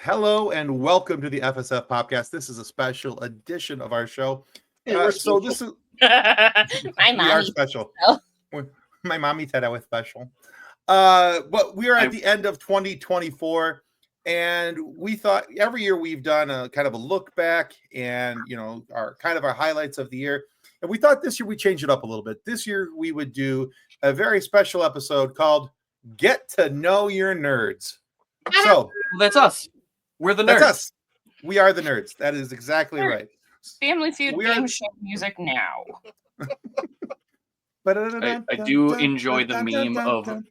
Hello and welcome to the FSF PopCast. This is a special edition of our show. Hey, we're So special. this is My we are mommy. special. Oh. My mommy said I was special. But we are at the end of 2024, and we thought every year we've done a kind of a look back and our highlights of the year. And we thought this year we change it up a little bit. This year we would do a very special episode called Get to Know Your Nerds. So That's us. We're the nerds. that's us. We are the nerds. That is exactly right. Family Feud We game are- show music now. I do enjoy the meme of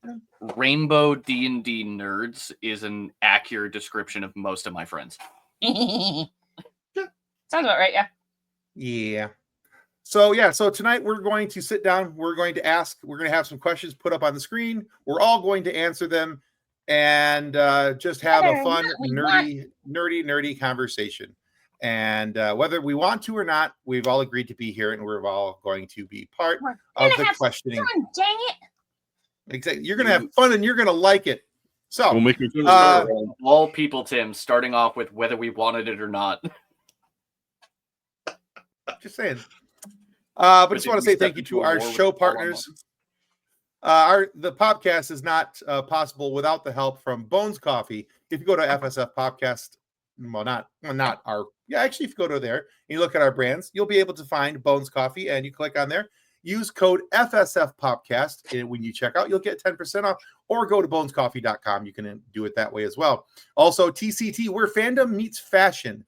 Rainbow D&D nerds is an accurate description of most of my friends. Sounds about right, yeah. Yeah. So tonight we're going to sit down. We're going to have some questions put up on the screen. We're all going to answer them and just have a fun, nerdy conversation. And whether we want to or not, we've all agreed to be here, and we're all going to be part of the questioning. Fun, dang it. Exactly. You're going to have fun, and you're going to like it. So, We'll make it All people, Tim, starting off with whether we wanted it or not. just saying. But just want to say thank you to our show partners. The podcast is not possible without the help from Bones Coffee. If you go to FSF PopCast, if you go to there and you look at our brands, you'll be able to find Bones Coffee, and you click on there. Use code FSF PopCast, and when you check out, you'll get 10% off, or go to bonescoffee.com. You can do it that way as well. Also, TCT, where fandom meets fashion.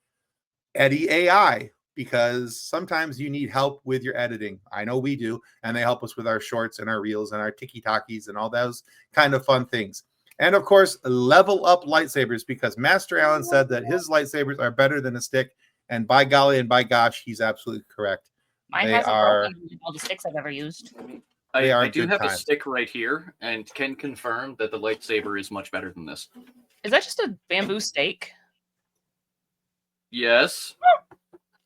Eddie AI, because sometimes you need help with your editing. I know we do, and they help us with our shorts and our reels and our tiki-takis and all those kind of fun things. And of course, Level Up Lightsabers, because Master Allen said that his lightsabers are better than a stick, and by golly and by gosh, he's absolutely correct. Mine They hasn't are- broken in all the sticks I've ever used. I do good have a times. stick right here and can confirm that the lightsaber is much better than this. Is that just a bamboo stake? Yes,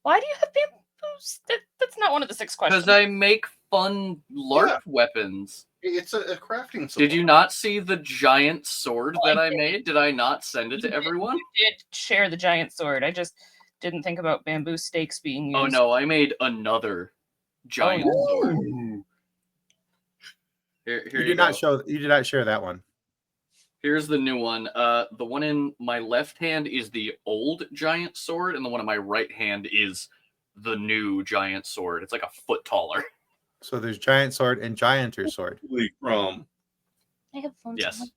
Why do you have bamboo? That's not one of the 6 questions. because I make fun LARP weapons. It's a crafting symbol. Did you not see the giant sword that I made? Did I not send it to everyone? You did share the giant sword. I just didn't think about bamboo stakes being used. Oh no, I made another giant sword. Here You you did go. not share that one. Here's the new one. The one in my left hand is the old giant sword, and the one in my right hand is the new giant sword. It's like a foot taller. So there's giant sword and gianter sword. From I have phones. Yes.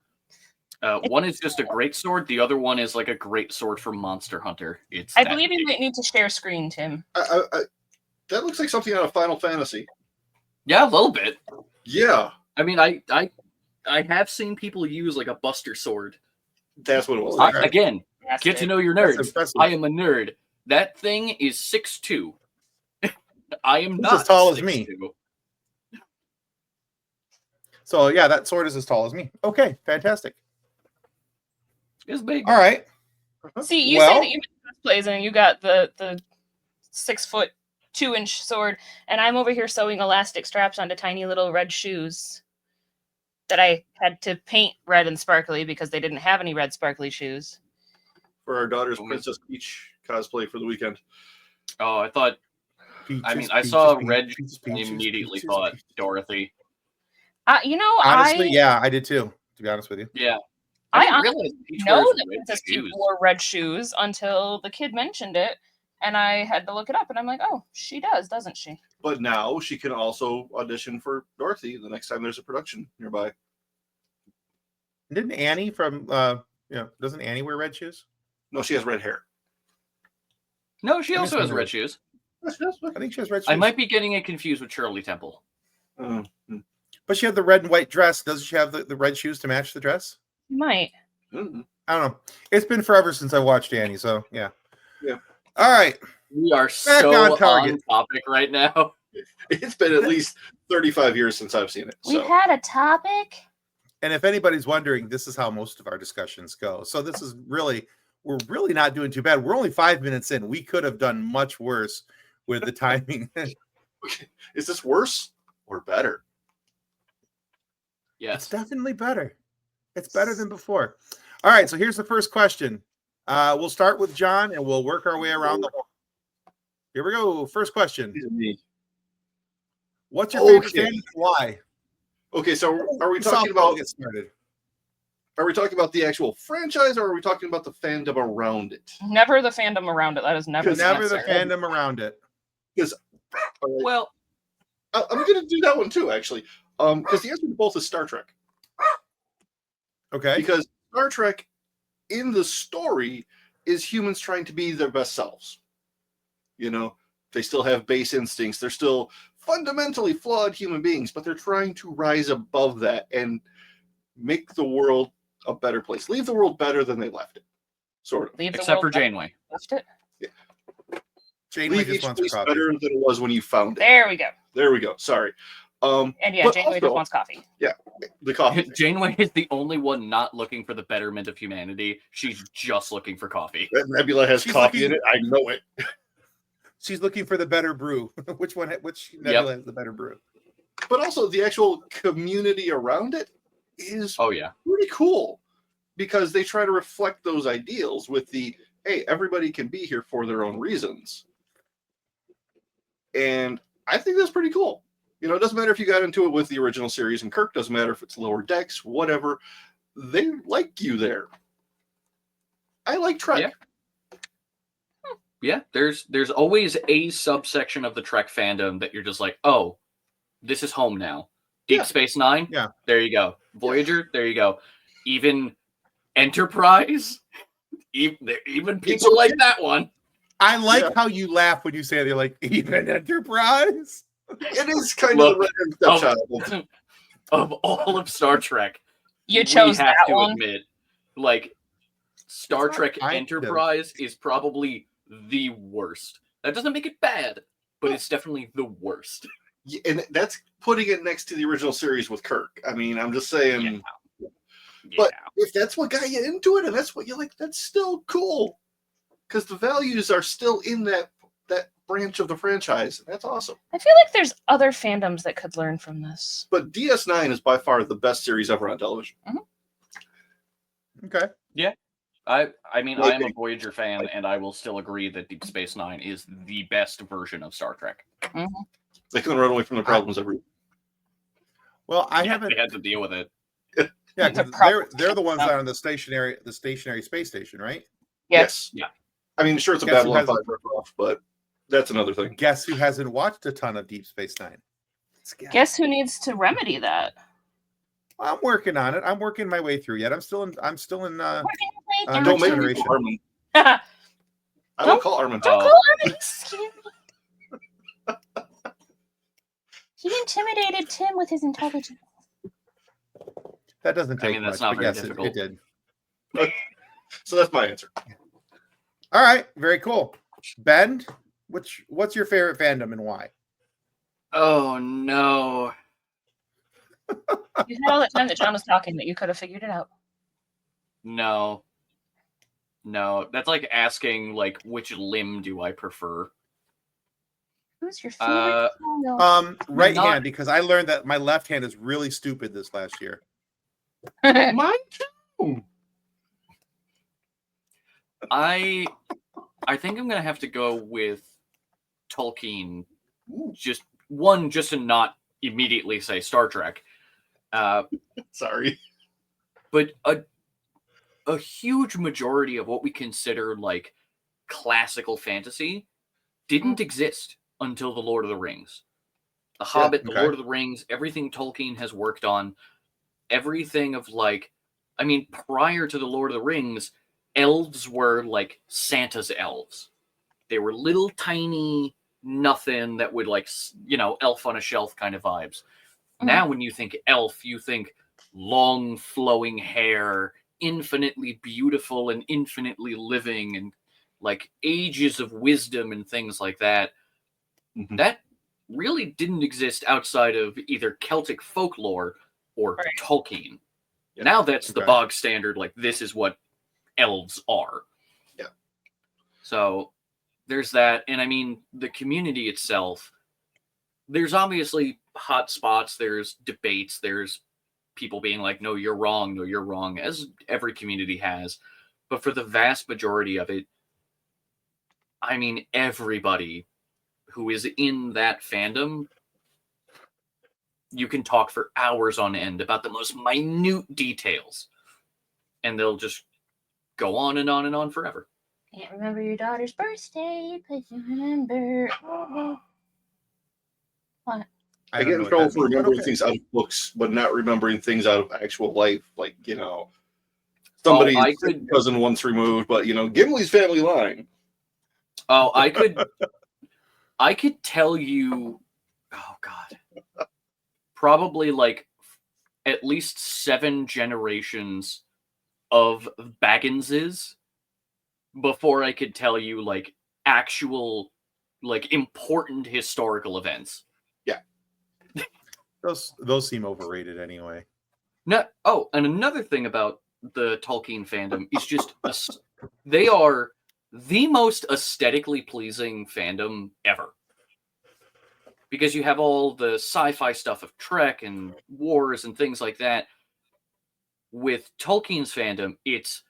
One is just a great sword. The other one is like a great sword from Monster Hunter. I believe you might need to share screen, Tim. that looks like something out of Final Fantasy. Yeah, a little bit. Yeah, I mean, I have seen people use like a buster sword. that's what it was. Okay. Again, That's get it. to know your That's nerds. impressive. I am a nerd. That thing is 6'2". I am It's not as tall as me. 6'2". So yeah, that sword is as tall as me. Okay, fantastic. It's big. All right. See, you Well- say that you made plays and you got the 6 foot 2 inch sword, and I'm over here sewing elastic straps onto tiny little red shoes that I had to paint red and sparkly because they didn't have any red sparkly shoes. For our daughter's Princess Peach cosplay for the weekend. Oh, I thought. I mean, I Peaches, saw peaches, red peaches, and peaches, immediately peaches, thought peaches. Dorothy. Honestly, yeah, I did too. To be honest with you, Yeah. I didn't honestly realize Peach know wears that red Princess Peach shoes. wore red shoes until the kid mentioned it, and I had to look it up, and I'm like, oh, she does, doesn't she? But now she can also audition for Dorothy the next time there's a production nearby. didn't Annie from doesn't Annie wear red shoes? No, she has red hair. No, she I also just has wondered. red shoes. I think she has red shoes. I might be getting it confused with Shirley Temple. But she had the red and white dress. Doesn't she have the red shoes to match the dress? You might. Mhm. I don't know. It's been forever since I watched Annie, so yeah. Yeah. All right. We are Back so on on target. topic right now. It's been at least 35 years since I've seen it. We So had a topic. And if anybody's wondering, this is how most of our discussions go. So this is we're really not doing too bad. We're only 5 minutes in. We could have done much worse with the timing. is this worse or better? It's Yes. definitely better. It's better than before. All right, so here's the first question. We'll start with John, and we'll work our way around the horn. Here we go. First question. What's your favorite Okay. fandom? Why? Okay, so are we South talking Pole about get started. are we talking about the actual franchise, or are we talking about the fandom around it? Never the fandom around it. That is never the Never the answer. fandom around it. Because Well, I'm going to do that one too, actually. Because the answer to both is Star Trek. Okay. Because Star Trek, in the story, is humans trying to be their best selves. You know, they still have base instincts. They're still fundamentally flawed human beings, but they're trying to rise above that and make the world a better place. Leave the world better than they left it, sort of. Leave the except world for better Janeway. than left it. Janeway Leave just each wants her place coffee. better than it was when you found it. There we go. There we go. Sorry. And yeah, But Janeway just also- wants coffee. The coffee. Janeway is the only one not looking for the betterment of humanity. She's just looking for coffee. That Nebula has She's coffee looking- in it. I know it. She's looking for the better brew. Which Nebula has the better brew? But also the actual community around it is Oh yeah. pretty cool because they try to reflect those ideals with the, hey, everybody can be here for their own reasons. And I think that's pretty cool. You know, it doesn't matter if you got into it with the original series and Kirk, doesn't matter if it's Lower Decks, whatever. They like you there. I like Trek. Yeah. Yeah, there's always a subsection of the Trek fandom that you're just like, oh, this is home now. Deep Yeah. Space Nine, Yeah. there you go. Voyager, there you go. Even Enterprise, even people like that one. I like Yeah. how you laugh when you say they're like, even Enterprise. It is kind Look, of the redheaded stepchild. Of all of Star Trek, You we chose have that to one. admit, like, Star It's not Trek kind of. Enterprise is probably the worst. That doesn't make it bad, but it's definitely the worst. Yeah, and that's putting it next to the original series with Kirk. I mean, I'm just saying, But- if that's what got you into it and that's what you like, that's still cool. Because the values are still in that branch of the franchise. That's awesome. I feel like there's other fandoms that could learn from this. But DS9 is by far the best series ever on television. Okay. I mean, I am a Voyager fan, and I will still agree that Deep Space Nine is the best version of Star Trek. They couldn't run away from the problems every. Well, I Yeah, haven't. They had to deal with it. Yeah, The 'cause problem- they're the ones that are on the stationary space station, right? Yes. Yeah. I mean, sure, it's a Guess who Babylon has- 5 ripoff, but that's another thing. Guess who hasn't watched a ton of Deep Space Nine? Let's Guess who needs to remedy that? I'm working on it. I'm working my way through yet. I'm still in. Don't Next make Generation. me call Armin. Don't I will call Armin. Oh. call him scared. He intimidated Tim with his intelligence. That doesn't I take mean, that's much, not but very yes, it difficult. did. So that's my answer. All right, very cool. Ben, what's your favorite fandom and why? Oh no. You had all that time that John was talking that you could have figured it out. No. That's like asking like which limb do I prefer? Who's your favorite? Right Not- hand, because I learned that my left hand is really stupid this last year. Mine too. I think I'm gonna have to go with Tolkien. Just to not immediately say Star Trek. Sorry. But a huge majority of what we consider like classical fantasy didn't exist until The Lord of the Rings. The Hobbit, The okay. Lord of the Rings, everything Tolkien has worked on, everything of like, I mean, prior to The Lord of the Rings, elves were like Santa's elves. They were little tiny nothing that would like, elf on a shelf kind of vibes. Now when you think elf, you think long flowing hair, infinitely beautiful and infinitely living, and like ages of wisdom and things like that. Mhm. That really didn't exist outside of either Celtic folklore or Right. Tolkien. Yeah. Now that's the Okay. bog standard, like this is what elves are. Yeah. So there's that. And I mean, the community itself, there's obviously hot spots, there's debates, there's people being like, no, you're wrong, as every community has. But for the vast majority of it, I mean, everybody who is in that fandom, you can talk for hours on end about the most minute details. And they'll just go on and on and on forever. Can't remember your daughter's birthday, but you remember. What? I don't get know in what trouble that for means, but remembering okay. things out of books, but not remembering things out of actual life. Like, somebody's I could- cousin once removed, but, Gimli's family line. Oh, I could tell you, oh God, probably like at least 7 generations of Bagginses before I could tell you like actual, like important historical events. Those seem overrated anyway. No, oh, and another thing about the Tolkien fandom is just they are the most aesthetically pleasing fandom ever. Because you have all the sci-fi stuff of Trek and wars and things like that. With Tolkien's fandom, it's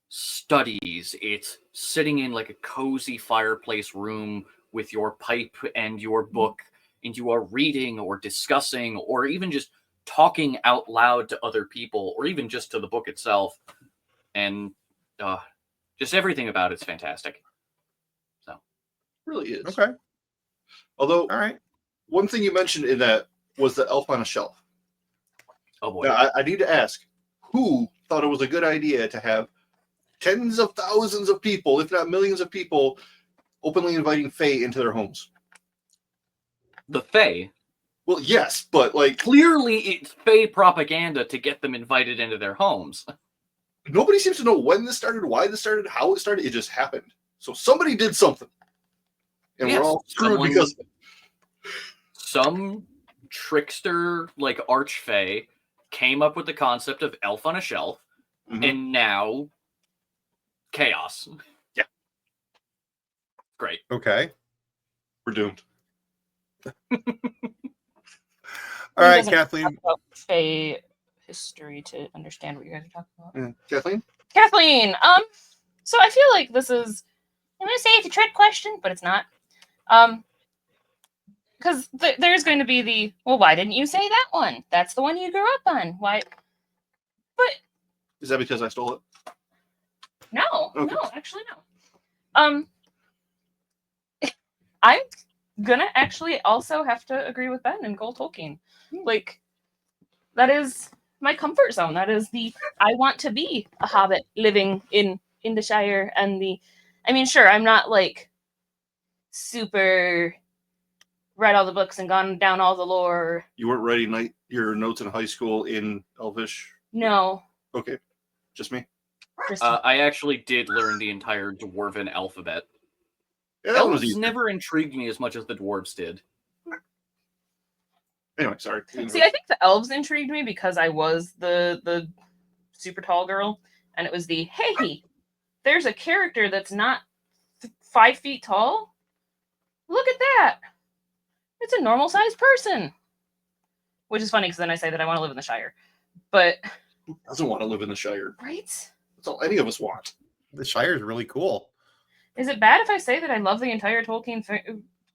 studies, it's sitting in like a cozy fireplace room with your pipe and your book, and you are reading or discussing or even just talking out loud to other people, or even just to the book itself. And just everything about it's fantastic. So, Really is. Okay. Although, All right. one thing you mentioned in that was the elf on a shelf. oh boy. Now, I need to ask, who thought it was a good idea to have tens of thousands of people, if not millions of people, openly inviting Fae into their homes? The Fae. Well, yes, but Clearly it's Fae propaganda to get them invited into their homes. nobody seems to know when this started, why this started, how it started. It just happened. So somebody did something. And Yes, we're all screwed someone- because Some trickster, like archfey, came up with the concept of elf on a shelf, and now chaos. Yeah. Great. Okay. we're doomed. All right, Doesn't Kathleen. talk about Fae history to understand what you guys are talking about. Yeah. Kathleen? Kathleen, so I feel like this is, I'm gonna say it's a trick question, but it's not. Because there's going to be the, well, why didn't you say that one? That's the one you grew up on. Why? But Is that because I stole it? no, Okay. no, actually no. I'm gonna actually also have to agree with Ben and Gold Tolkien. Like, that is my comfort zone. That is I want to be a hobbit living in the Shire, and I mean, sure, I'm not like super read all the books and gone down all the lore. You weren't writing your notes in high school in Elvish? No. Okay. Just me? Just I actually did learn the entire Dwarven alphabet. Yeah, that one was Elves easy. never intrigued me as much as the dwarves did. Anyway, sorry. See, I think the elves intrigued me because I was the super tall girl, and it was hey, there's a character that's not 5 feet tall. Look at that. It's a normal sized person. Which is funny because then I say that I want to live in the Shire. But Who doesn't want to live in the Shire? right? That's all any of us want. The Shire is really cool. Is it bad if I say that I love the entire Tolkien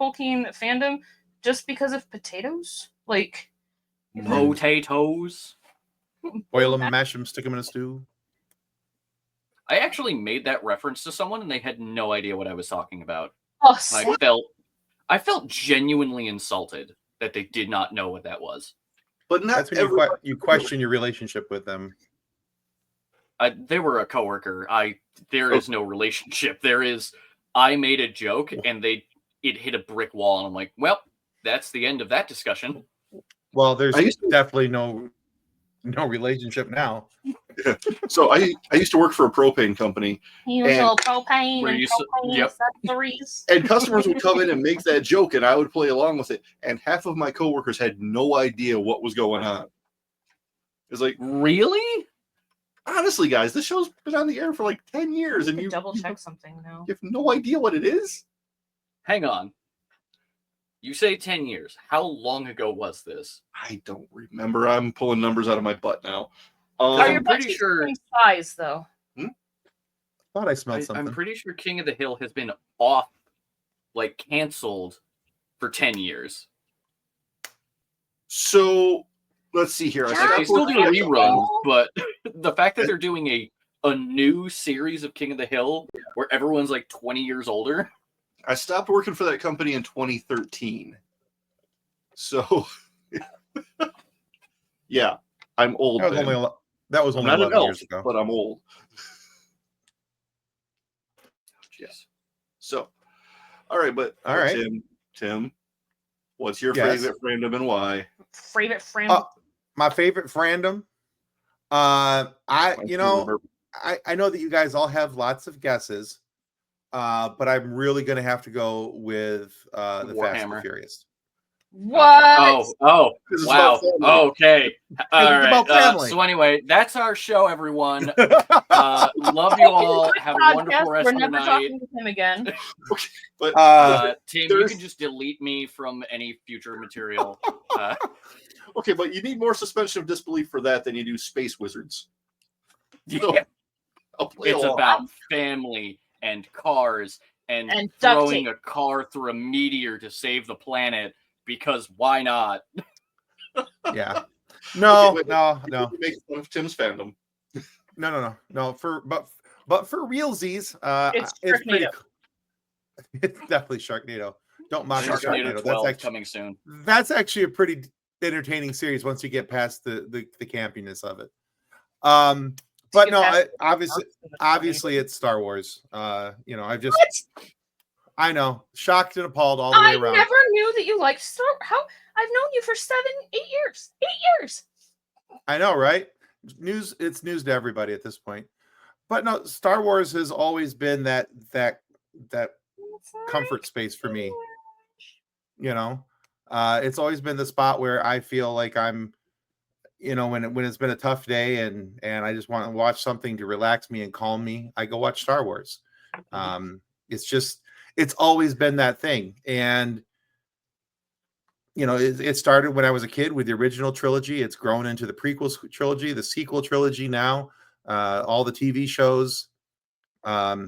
fandom just because of potatoes? Like Potatoes. Boil them, mash them, stick them in a stew. I actually made that reference to someone and they had no idea what I was talking about. oh, I felt genuinely insulted that they did not know what that was. But not That's when everybody. you question your relationship with them. They were a coworker. There is no relationship. I made a joke and it hit a brick wall, and I'm like, well, that's the end of that discussion. Well, there's I used to- definitely no relationship now. So I used to work for a propane company, usual propane Were and you propane yep. accessories. and customers would come in and make that joke, and I would play along with it. And half of my coworkers had no idea what was going on. It's like, Really? honestly, guys, this show's been on the air for like 10 years, and you double check something now. have no idea what it is? Hang on. You say 10 years. How long ago was this? I don't remember. I'm pulling numbers out of my butt now. Are your I'm pretty butts sure- the same size though? Thought I smelled I'm something. pretty sure King of the Hill has been off, like canceled, for 10 years. So let's see here. Like, they still do reruns, but the fact that they're doing a new series of King of the Hill where everyone's like 20 years older. I stopped working for that company in 2013. So, yeah, I'm old. That was then. only I'm not 11 an elf, years ago. but I'm old. Yes. So, all right, but All right. Tim, what's your Yes. favorite fandom and why? Favorite fandom? My favorite fandom. I know that you guys all have lots of guesses, but I'm really gonna have to go with the Fast and Warhammer. the Furious. What? Oh, This is wow. about family. Okay. All It's about right. family. So anyway, that's our show, everyone. Love you all. Have a wonderful rest We're of the never night. talking to him again. But Tim, you there's- can just delete me from any future material. okay, but you need more suspension of disbelief for that than you do Space Wizards. So, Yeah, I'll play it's along. about family and cars and duct throwing tape. a car through a meteor to save the planet, because why not? Yeah. No, Okay, wait. no. You make fun of Tim's fandom. No. For for realsies, It's it's pretty. Sharknado. It's definitely Sharknado. Don't mock Sharknado Sharknado. 12 coming soon. That's actually a pretty entertaining series once you get past the campiness of it. But no, obviously it's Star Wars. I know, shocked and appalled all the way I around. never knew that you liked Star. How I've known you for 8 years. 8 years. I know, right? It's news to everybody at this point. But no, Star Wars has always been that comfort space for me. You know, it's always been the spot where I feel like I'm, when it's been a tough day and I just want to watch something to relax me and calm me, I go watch Star Wars. It's always been that thing. And it started when I was a kid with the original trilogy. It's grown into the prequel trilogy, the sequel trilogy now, all the TV shows. Yeah,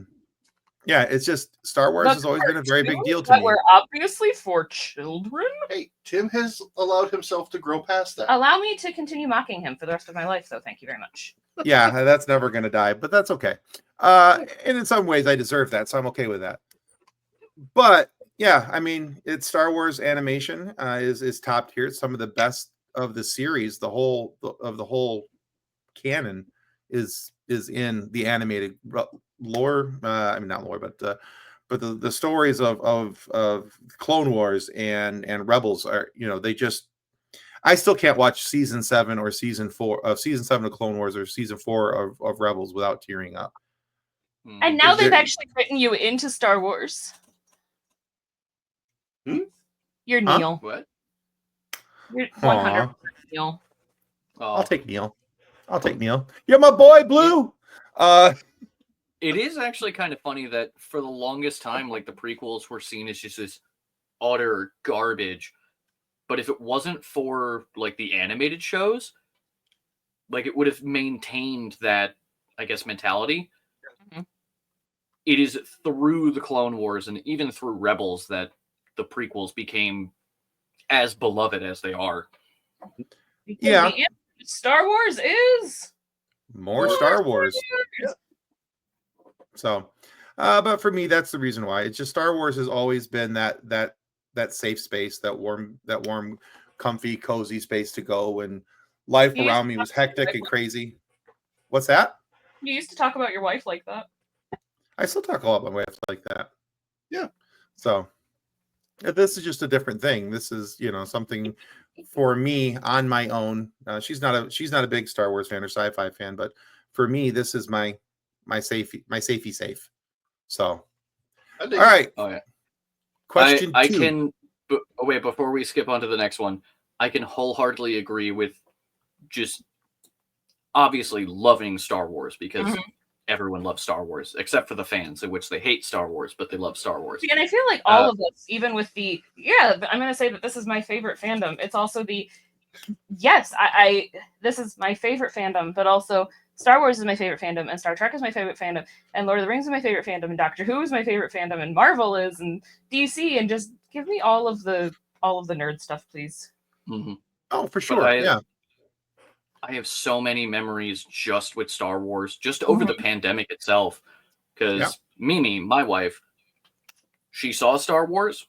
it's just Star Wars has always been a very big deal to me. We're obviously for children. Hey, Tim has allowed himself to grow past that. Allow me to continue mocking him for the rest of my life, though. Thank you very much. Yeah, that's never going to die, but that's okay. And in some ways, I deserve that, so I'm okay with that. But yeah, I mean, it's Star Wars animation is top tier. It's some of the best of the series. The whole canon is in the animated lore. I mean, not lore, but the stories of Clone Wars and Rebels are, I still can't watch season 7 or season 4 of Clone Wars or season 4 of Rebels without tearing up. And now they've actually written you into Star Wars. You're Neil. What? You're 100% Neil. I'll take Neil. You're my boy, Blue. It is actually kind of funny that for the longest time, like, the prequels were seen as just this utter garbage. But if it wasn't for, like, the animated shows, like, it would have maintained that, I guess, mentality. Mm-hmm. It is through the Clone Wars and even through Rebels that the prequels became as beloved as they are. Yeah. Star Wars is more Star Wars. So, but for me, that's the reason why. It's just Star Wars has always been that safe space, that warm, comfy, cozy space to go when life around me was hectic and crazy. What's that? You used to talk about your wife like that. I still talk about my wife like that. Yeah. So this is just a different thing. This is, something for me on my own. She's not a big Star Wars fan or sci-fi fan, but for me, this is my safety safe. So, all right. Oh yeah. Question 2. I can. Wait, before we skip on to the next one, I can wholeheartedly agree with just obviously loving Star Wars because everyone loves Star Wars except for the fans, in which they hate Star Wars, but they love Star Wars. And I feel like all of us, even with I'm going to say that this is my favorite fandom. It's also this is my favorite fandom, but also Star Wars is my favorite fandom, and Star Trek is my favorite fandom, and Lord of the Rings is my favorite fandom, and Doctor Who is my favorite fandom, and Marvel is, and DC, and just give me all of the nerd stuff, please. Mm-hmm. Oh, for sure. Yeah. I have so many memories just with Star Wars, just over the pandemic itself. Because Mimi, my wife, she saw Star Wars,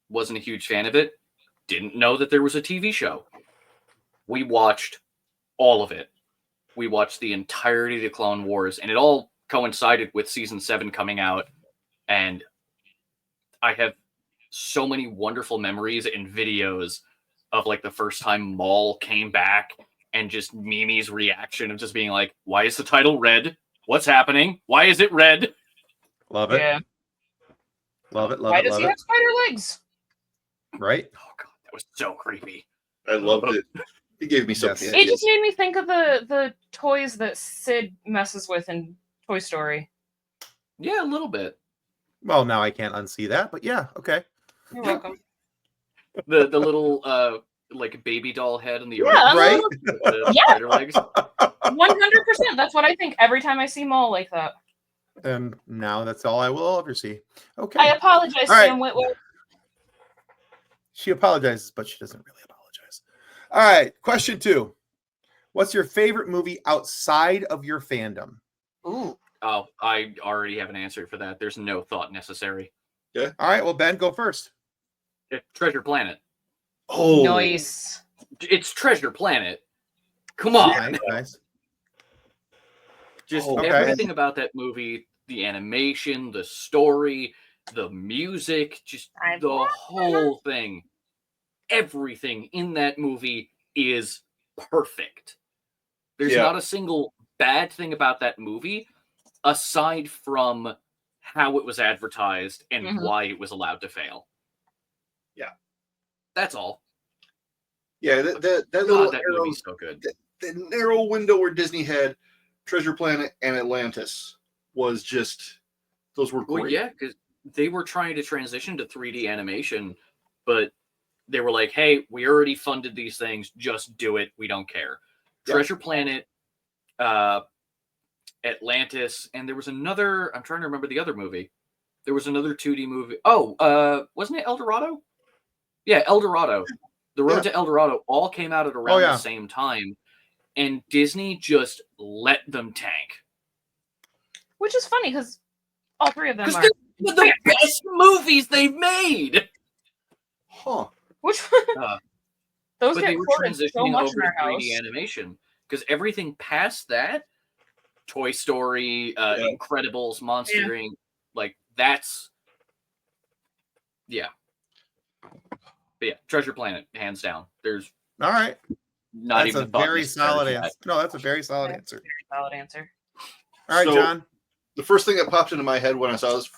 wasn't a huge fan of it, didn't know that there was a TV show. We watched all of it. We watched the entirety of the Clone Wars, and it all coincided with season 7 coming out. And I have so many wonderful memories and videos of like the first time Maul came back and just Mimi's reaction of just being like, why is the title red? What's happening? Why is it red? Love it. Yeah. Love it. Why does he have spider legs? Right? Oh god, that was so creepy. I loved it. He gave me something. It just made me think of the toys that Sid messes with in Toy Story. Yeah, a little bit. Well, now I can't unsee that, but yeah, okay. You're welcome. The little like baby doll head and the right? The spider legs. 100%. That's what I think every time I see Maul like that. And now that's all I will ever see. Okay. I apologize, All right. Sam Witwer. She apologizes, but she doesn't really apologize. All right. Question 2. What's your favorite movie outside of your fandom? Ooh. Oh, I already have an answer for that. There's no thought necessary. Yeah. All right. Well, Ben, go first. Treasure Planet. Oh, Nice. It's Treasure Planet. Come on. Nice. Just Okay. everything about that movie, the animation, the story, the music, just the whole thing. Everything in that movie is perfect. There's not a single bad thing about that movie aside from how it was advertised and why it was allowed to fail. Yeah. That's all. Yeah, that movie's so good. The narrow window where Disney had Treasure Planet and Atlantis was just, those were great. Well, yeah, because they were trying to transition to 3D animation, but they were like, hey, we already funded these things, just do it, we don't care. Yeah. Treasure Planet, Atlantis, and there was another, I'm trying to remember the other movie. There was another 2D movie. Oh, wasn't it El Dorado? Yeah, El Dorado. The Road to El Dorado all came out at around the same time, and Disney just let them tank. Which is funny, because all three of them are the best movies they've made. Huh. Which those but get they were transitioning so much over to 3D animation, because everything past that, Toy Story, Incredibles, Monster Inc., like that's But yeah, Treasure Planet, hands down. There's all right. Not that's even a very solid answer. No, that's a very solid answer. Very solid answer. All right, John. The first thing that popped into my head when I saw this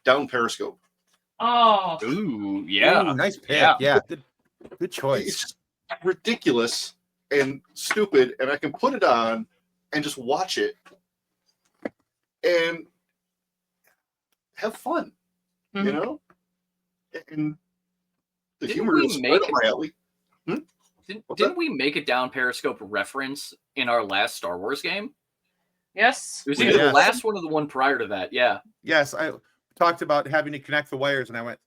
down Periscope. Oh. Ooh, yeah. Ooh, nice pick. Yeah. Good choice. It's ridiculous and stupid, and I can put it on and just watch it and have fun. You know? And the humor is right up my alley. Didn't we make a down Periscope reference in our last Star Wars game? Yes. It was either the last one or the one prior to that. Yeah. Yes, I talked about having to connect the wires, and I went,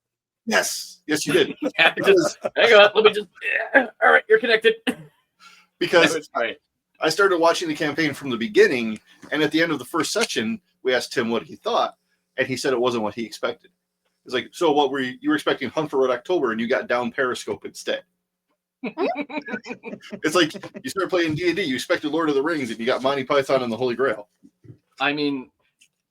yes, you did. Hang on, let me just. All right, you're connected. Because I started watching the campaign from the beginning, and at the end of the first section, we asked Tim what he thought, and he said it wasn't what he expected. It's like, so what were you were expecting Hunt for Red October, and you got down Periscope instead. It's like you started playing D&D, you expected Lord of the Rings, and you got Monty Python and the Holy Grail. I mean,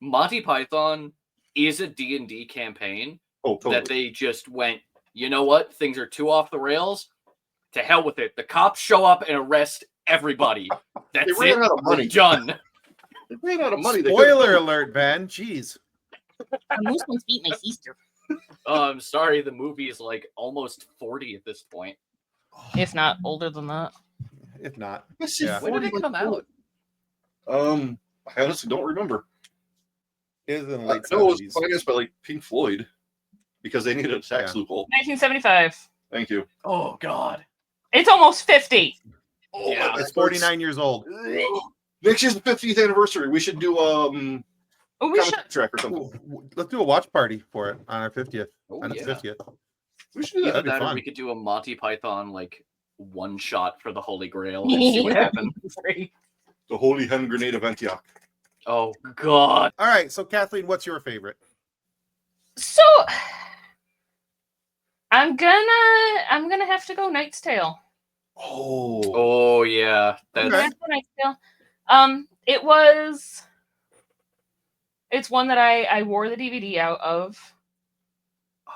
Monty Python is a D&D campaign that they just went, you know what? Things are too off the rails. To hell with it. The cops show up and arrest everybody. That's they ran out of money. Done. They ran out of money. Spoiler alert, Ben. Jeez. I'm supposed to beat my sister. Oh, I'm sorry. The movie is like almost 40 at this point. If not older than that. If not. When did it come out? I honestly don't remember. It was in the late 70s. It was financed by like Pink Floyd because they needed a tax loophole. 1975. Thank you. Oh God. It's almost 50. Oh, yeah, it's 49 years old. Next year's the 50th anniversary. We should do Oh, we should. commentary track or something. Ooh, let's do a watch party for it on our 50th. Oh, On its yeah. 50th. We should do Either that. That'd be that or fun. we could do a Monty Python like one shot for the Holy Grail and see what happens. The Holy Hand Grenade of Antioch. Oh God. All right, so Kathleen, what's your favorite? So I'm gonna have to go Knight's Tale. Oh. Oh yeah. I'm That's gonna have to go Knight's Tale. It's one that I wore the DVD out of.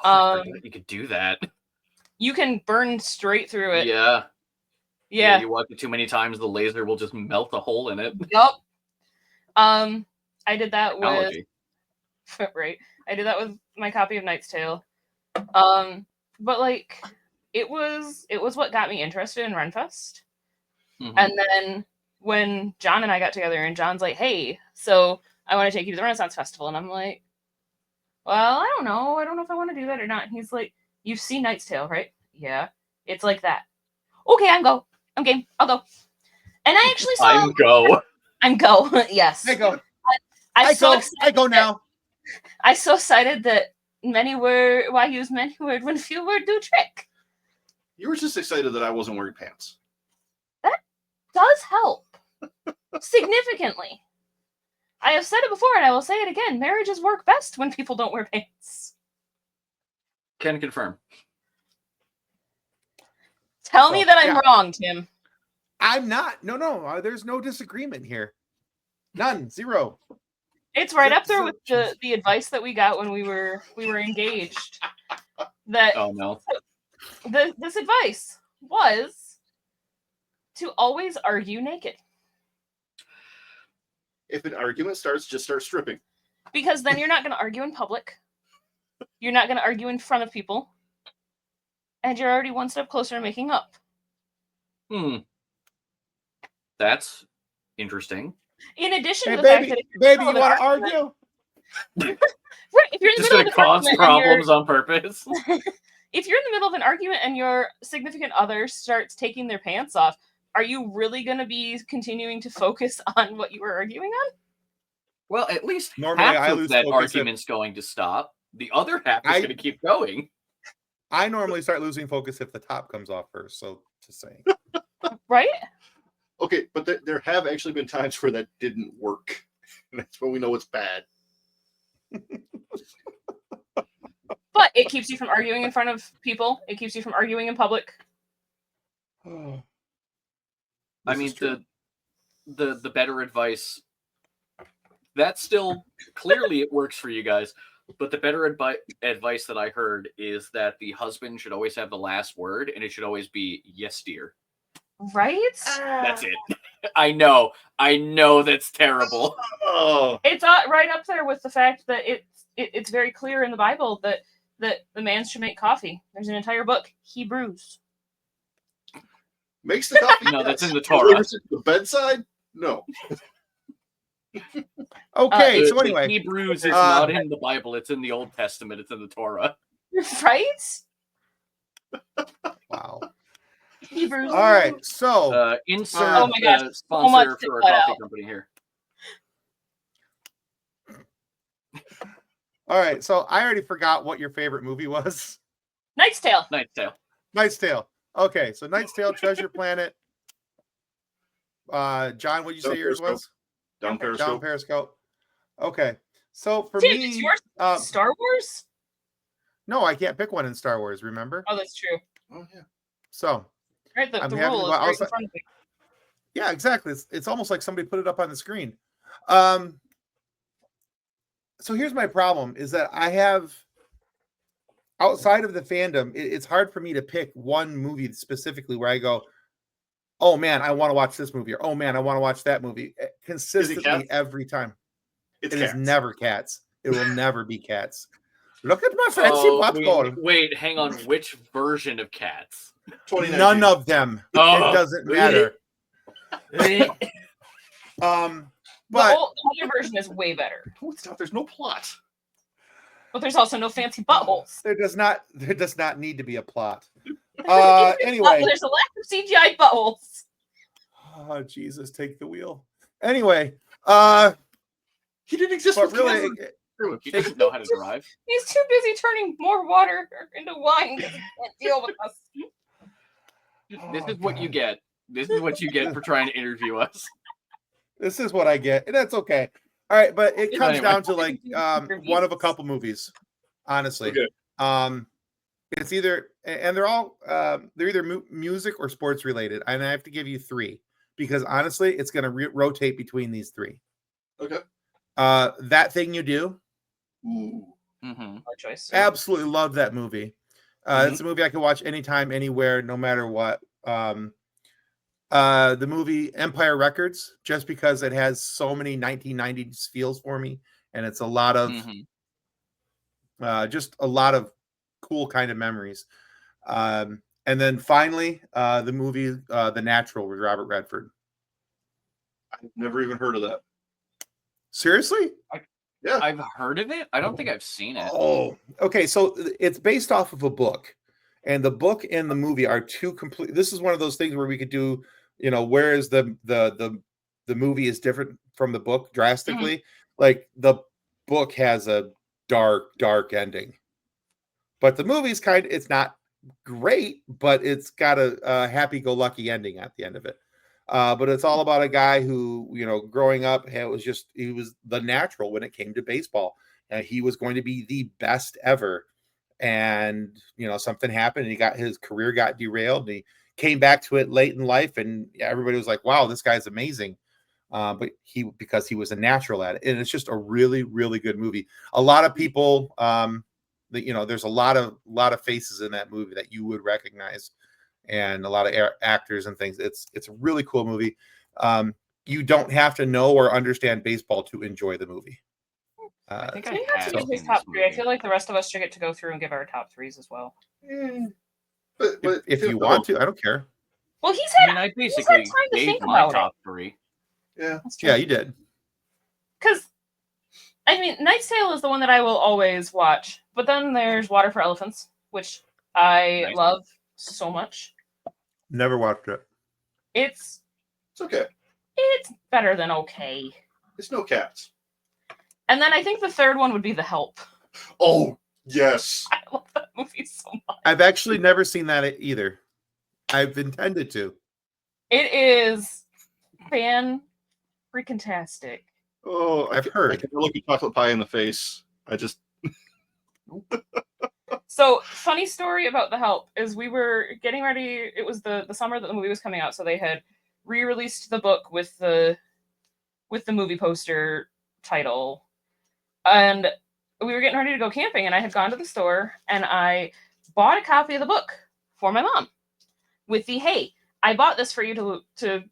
I forgot you could do that. You can burn straight through it. Yeah. Yeah. You watch it too many times, the laser will just melt a hole in it. Yup. I did that with Technology. right. I did that with my copy of Knight's Tale. But like it was what got me interested in Renfest. Mhm. And then when John and I got together and John's like, "Hey, so I want to take you to the Renaissance Festival." And I'm like, "Well, I don't know. I don't know if I want to do that or not." And he's like, "You've seen Knight's Tale, right?" "Yeah." "It's like that." "Okay, I'm game. I'll go." And I actually saw I'm go. I'm go. Yes. I go. I I go now. I so excited that why use many word when few word do trick. You were just excited that I wasn't wearing pants. Does help significantly. I have said it before and I will say it again. Marriages work best when people don't wear pants. Can confirm. Tell me that I'm yeah. wrong, Tim. I'm not. No. There's no disagreement here. None. Zero. It's right up there with the advice that we got when we were engaged. That Oh no. this advice was to always argue naked. If an argument starts, just start stripping. Because then you're not going to argue in public. You're not going to argue in front of people. And you're already one step closer to making up. That's interesting. In addition Hey, to the fact that baby, you want to argue? Right, if you're in the Just middle gonna of an cause argument problems on purpose. if you're in the middle of an argument and your significant other starts taking their pants off, are you really going to be continuing to focus on what you were arguing on? Well, at least Normally, half I of lose that focus argument's going to stop. The other half is I- going to keep going. I normally start losing focus if the top comes off first. So just saying. Right? Okay, but there have actually been times where that didn't work. And that's when we know it's bad. But it keeps you from arguing in front of people. It keeps you from arguing in public. I mean, the better advice, that still clearly it works for you guys. But the better advice that I heard is that the husband should always have the last word, and it should always be "yes, dear." Right? That's it. I know that's terrible. Oh, It's right up there with the fact that it's very clear in the Bible that the man should make coffee. There's an entire book, Hebrews. makes the coffee. No, that's in the Delivers Torah. it to the bedside? No. Okay, so The anyway, Hebrews is not in the Bible. It's in the Old Testament. It's in the Torah. Right? wow. Hebrews. All right, so Insert Oh my gosh, so much sponsor to for our cut coffee out. company here. all right, so I already forgot what your favorite movie was. Knight's Tale. Knight's Tale. Knight's Tale. Okay, so Knight's Tale, Treasure Planet. John, what did you say yours was? Down Down Periscope. Periscope. Okay, so for Tim, me, is yours Star Wars? no, I can't pick one in Star Wars. Remember? Oh, that's true. Oh, yeah. So Right, the I'm rule having is to go right in outside- front of me. yeah, exactly. It's almost like somebody put it up on the screen. So here's my problem: is that I have outside of the fandom, it's hard for me to pick one movie specifically where I go, "Oh man, I want to watch this movie," or "Oh man, I want to watch that movie." Consistently Cats? every time. It's It Cats. is never Cats. It will never be Cats. Look at my fancy popcorn. Wait, hang on. Which version of Cats? 2019. None of them. Oh. It doesn't matter. The But other version is way better. No, it's not. There's no plot. But there's also no fancy buttholes. there does not need to be a plot. There's Anyway. a lack of CGI buttholes. Oh Jesus, take the wheel. Anyway, He didn't exist but with really, cameras. He doesn't know how to drive. He's too busy turning more water into wine because he can't deal with us. This is what you get. This is what you get for trying to interview us. this is what I get, and that's okay. All right, but it comes Anyway. down to like one of a couple movies, honestly. Okay. It's either, and they're all they're either music or sports related, and I have to give you three because honestly, it's going to rotate between these three. Okay. That Thing You Do. Ooh. Mm-hmm. Our choice. Absolutely love that movie. It's a movie I can watch anytime, anywhere, no matter what. The movie Empire Records, just because it has so many 1990s feels for me, and it's a lot of just a lot of cool kind of memories. And then finally, the movie The Natural with Robert Redford. I've never even heard of that. Seriously? Yeah. I've heard of it. I don't think I've seen it. Oh, okay. So it's based off of a book, and the book and the movie are two complete. This is one of those things where we could do, where is the movie is different from the book drastically. Like the book has a dark ending, but the movie's it's not great, but it's got a happy-go-lucky ending at the end of it. But it's all about a guy who, growing up, he was the natural when it came to baseball. He was going to be the best ever. And, something happened and his career got derailed. And he came back to it late in life and everybody was like, wow, this guy's amazing. But because he was a natural at it. And it's just a really, really good movie. A lot of people, there's a lot of faces in that movie that you would recognize. And a lot of actors and things. It's a really cool movie. You don't have to know or understand baseball to enjoy the movie. I think I think I that's have his seen top this three. I movie. feel like the rest of us should get to go through and give our top threes as well. But if you want to, I don't care. Well, he's I had, mean, I he's had basically time to gave think my about top it. three. Yeah. That's true. Yeah, you did. Because, I mean, Knight's Tale is the one that I will always watch. But then there's Water for Elephants, which I Nice. love so much. Never watched it. It's okay. better than okay. It's no cats. And then I think the third one would be The Help. Oh, yes. I love that movie so much. I've actually never seen that either. I've intended to. It is fan-freaking-tastic. Oh, I've I heard. can look at chocolate pie in the face. I just So, funny story about The Help is we were getting ready. It was the summer that the movie was coming out, so they had re-released the book with the movie poster title, and we were getting ready to go camping. And I had gone to the store and I bought a copy of the book for my mom with the "Hey, I bought this for you to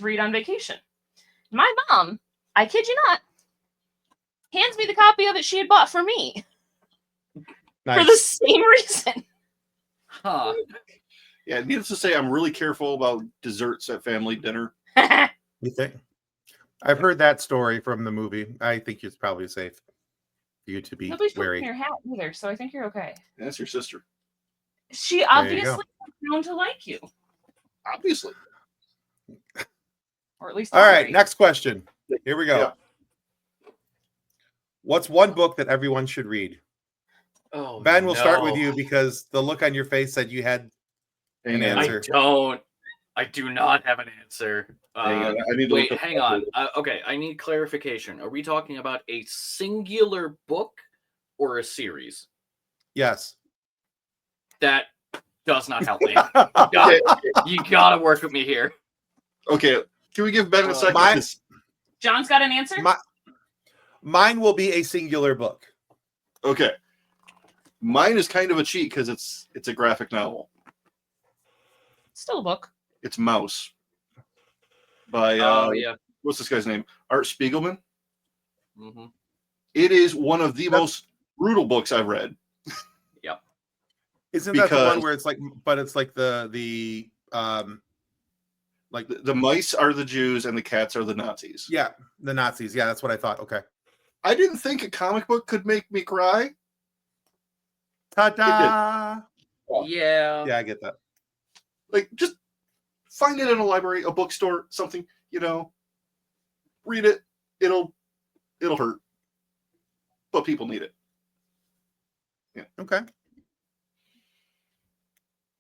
read on vacation." My mom, I kid you not, hands me the copy of it she had bought for me. Nice. For the same reason. Huh. Yeah, needless to say, I'm really careful about desserts at family dinner. You think? I've heard that story from the movie. I think it's probably safe for you to be Nobody's wary. taking your hat either, so I think you're okay. That's your sister. She you obviously go. has known to like you. Obviously. Or at least All right, tolerate. next question. Here we go. Yeah. What's one book that everyone should read? Oh, Ben, we'll start with no. you because the look on your face said you had an Hang on. answer. I do not have an answer. Hang on, I need to Wait, look up hang on. Okay, I need clarification. Are we talking about a singular book or a series? Yes. That does not help me. Okay. You gotta work with me here. Okay. Can we give Ben a second? mine- 'Cause- John's got an answer? Mine will be a singular book. Okay. Mine is kind of a cheat because it's a graphic novel. Still a book. It's Mouse by Oh yeah. what's this guy's name? Art Spiegelman. Mm-hmm. It is one of the That's- most brutal books I've read. Isn't that the Because- one where it's like, but it's like like The mice are the Jews and the cats are the Nazis. yeah, the Nazis. Yeah, that's what I thought. Okay. I didn't think a comic book could make me cry. Ta-da! Yeah. Yeah, I get that. Like, just find it in a library, a bookstore, something, read it. It'll hurt, but people need it. Okay.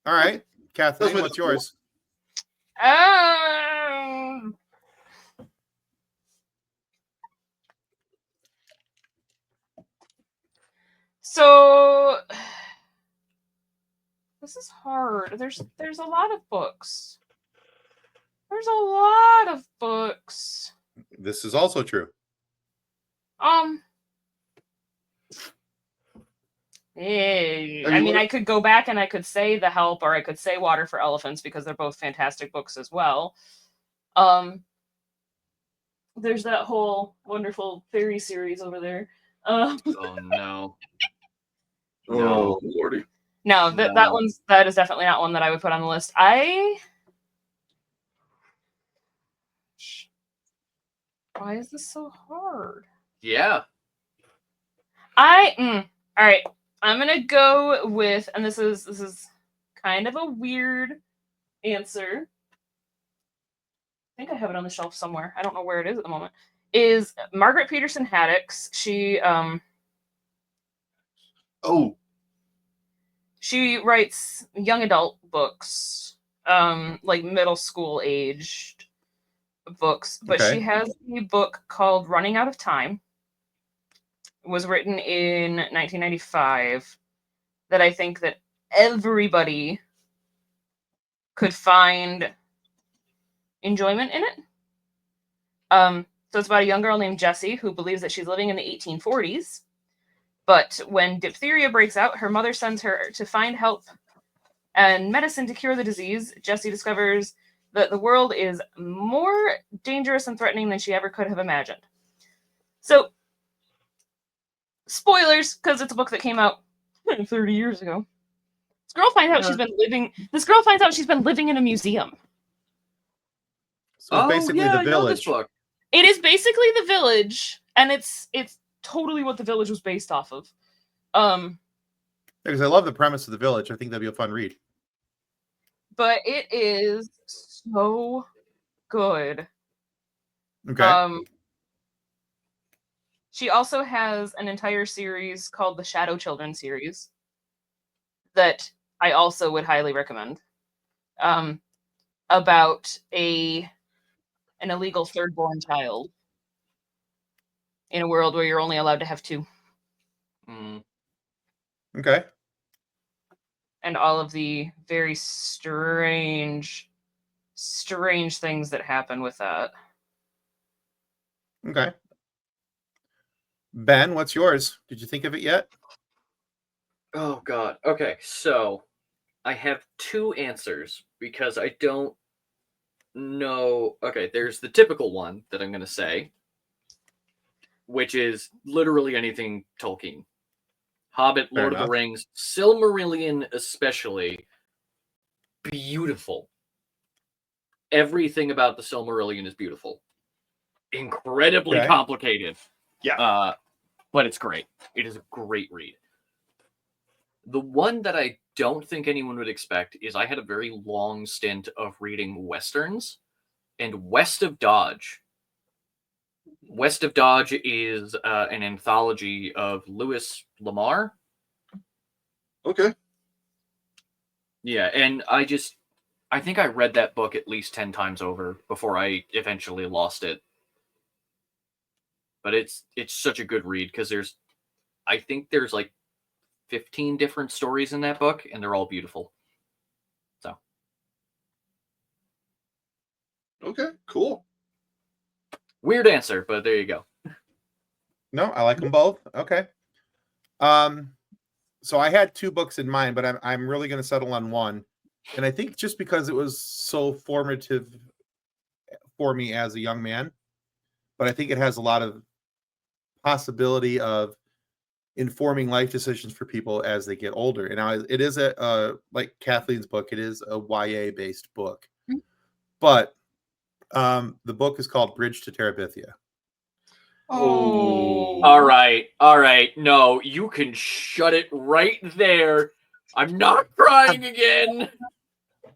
All right, Kathleen, my what's yours? So this is hard. There's a lot of books. There's a lot of books. This is also true. I mean, I could go back and I could say The Help, or I could say Water for Elephants, because they're both fantastic books as well. There's that whole wonderful fairy series over there. Oh no. Oh lordy. No, that is definitely not one that I would put on the list. Why is this so hard? Yeah. All right. I'm gonna go with, and this is kind of a weird answer. I think I have it on the shelf somewhere. I don't know where it is at the moment. Is Margaret Peterson Haddix. She writes young adult books, like middle school aged books, but Okay. she has a book called Running Out of Time. It was written in 1995 that I think that everybody could find enjoyment in it. So it's about a young girl named Jessie who believes that she's living in the 1840s. But when diphtheria breaks out, her mother sends her to find help and medicine to cure the disease. Jessie discovers that the world is more dangerous and threatening than she ever could have imagined. So, spoilers, because it's a book that came out 30 years ago. This girl finds out she's been living in a museum. So it's basically The I know this Village. book. It is basically The Village, and it's totally what The Village was based off of. Because I love the premise of The Village. I think that'd be a fun read. But it is so good. Okay. She also has an entire series called the Shadow Children series that I also would highly recommend. About an illegal third-born child in a world where you're only allowed to have two. Okay. And all of the very strange things that happen with that. Okay. Ben, what's yours? Did you think of it yet? Oh god. Okay, so I have two answers because I don't know. Okay, there's the typical one that I'm going to say, which is literally anything Tolkien. Hobbit, Fair Lord of enough. the Rings, Silmarillion especially, beautiful. Everything about the Silmarillion is beautiful. Incredibly Okay. complicated. Yeah. But it's great. It is a great read. The one that I don't think anyone would expect is I had a very long stint of reading Westerns, and West of Dodge. West of Dodge is an anthology of Louis Lamar. Okay. Yeah, and I think I read that book at least 10 times over before I eventually lost it. But it's such a good read because I think there's like 15 different stories in that book, and they're all beautiful. So. Okay, cool. Weird answer, but there you go. No, I like them both. Okay. So I had two books in mind, but I'm really going to settle on one. And I think just because it was so formative for me as a young man, but I think it has a lot of possibility of informing life decisions for people as they get older. And now it is like Kathleen's book, it is a YA based book. Mm-hmm. But the book is called Bridge to Terabithia. Oh. All right. No, you can shut it right there. I'm not crying again.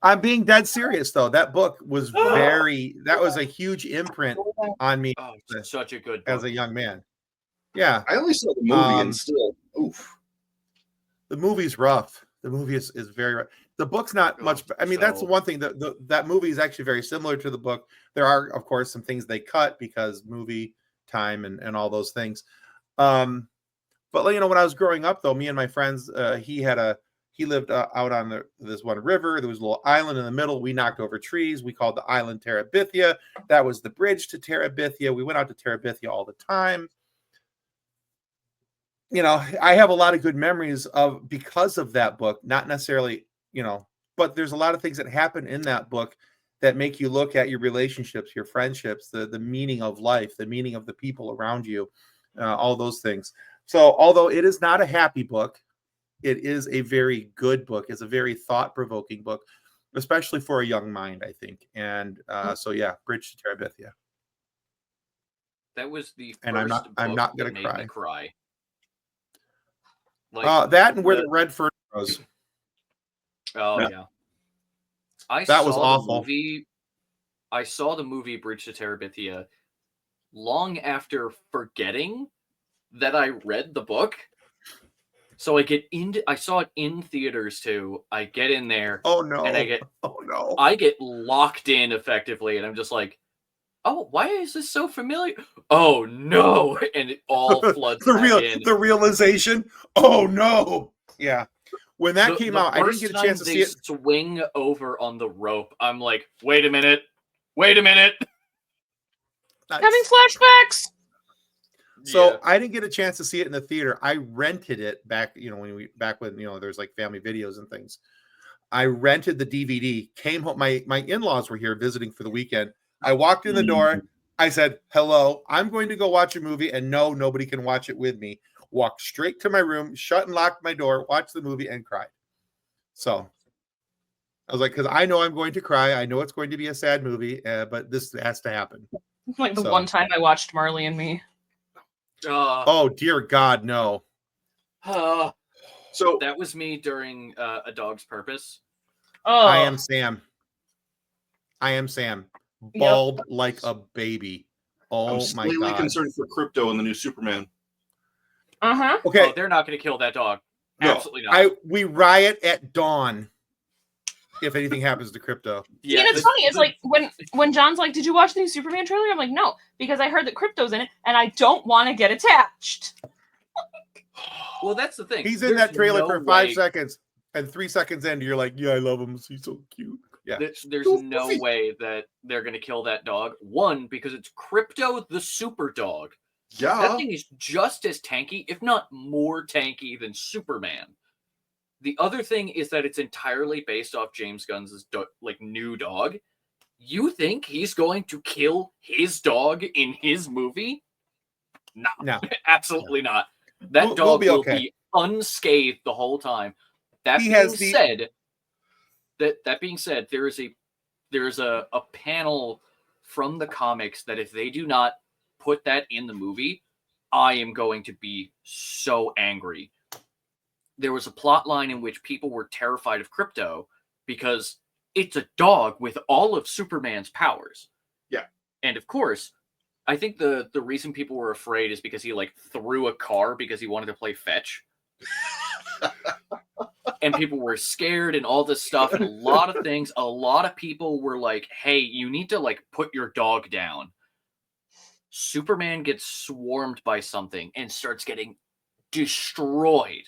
I'm being dead serious though. That book was that was a huge imprint on me Oh, such a good book. as a young man. Yeah. I only saw the movie and still, oof. The movie's rough. The movie is very rough. The book's not much. I mean, that's the one thing that movie is actually very similar to the book. There are, of course, some things they cut because movie time and all those things. But when I was growing up, though, me and my friends, he lived out on this one river. There was a little island in the middle. We knocked over trees. We called the island Terabithia. That was the bridge to Terabithia. We went out to Terabithia all the time. I have a lot of good memories because of that book, not necessarily, but there's a lot of things that happen in that book that make you look at your relationships, your friendships, the meaning of life, the meaning of the people around you, all those things. So although it is not a happy book, it is a very good book. It's a very thought-provoking book, especially for a young mind, I think. And so, yeah, Bridge to Terabithia. That was the first and I'm not going to to cry. That and Where the Red Fern Grows. Oh yeah. That was awful. I saw the movie Bridge to Terabithia long after forgetting that I read the book. So I saw it in theaters too. I get in there. Oh no. And I get locked in effectively, and I'm just like, oh, why is this so familiar? Oh no. And it all floods in. The realization. Oh no. Yeah. When that came out, I didn't get a chance to see it. Swing over on the rope. I'm like, wait a minute. Nice. Having flashbacks. So yeah. I didn't get a chance to see it in the theater. I rented it back, when there's like family videos and things. I rented the DVD, came home. My in-laws were here visiting for the weekend. I walked in the door. I said, hello, I'm going to go watch a movie. And no, nobody can watch it with me. Walked straight to my room, shut and locked my door, watched the movie and cried. So I was like, because I know I'm going to cry. I know it's going to be a sad movie, but this has to happen. Like the one time I watched Marley and Me. Oh, dear God, no. So that was me during A Dog's Purpose. Oh. I am Sam. Bald like a baby. Oh, I'm my God. slightly concerned for Crypto in the new Superman. Uh-huh. Okay. Oh, they're not going to kill that dog. No. Absolutely not. We riot at dawn if anything happens to Crypto. Yeah, and it's funny. It's like when John's like, did you watch the new Superman trailer? I'm like, no, because I heard that Crypto's in it, and I don't want to get attached. Well, that's the thing. He's in that trailer for 5 seconds, and 3 seconds in, you're like, yeah, I love him. He's so cute. Yeah. There's no way that they're going to kill that dog. One, because it's Crypto the super dog. Yeah. That thing is just as tanky, if not more tanky than Superman. The other thing is that it's entirely based off James Gunn's new dog. You think he's going to kill his dog in his movie? No. Absolutely not. That dog will be unscathed the whole time. That being said, there is a panel from the comics that if they do not put that in the movie, I am going to be so angry. There was a plot line in which people were terrified of Crypto because it's a dog with all of Superman's powers. Yeah. And of course, I think the reason people were afraid is because he threw a car because he wanted to play fetch. And people were scared and all this stuff and a lot of people were like, hey, you need to put your dog down. Superman gets swarmed by something and starts getting destroyed.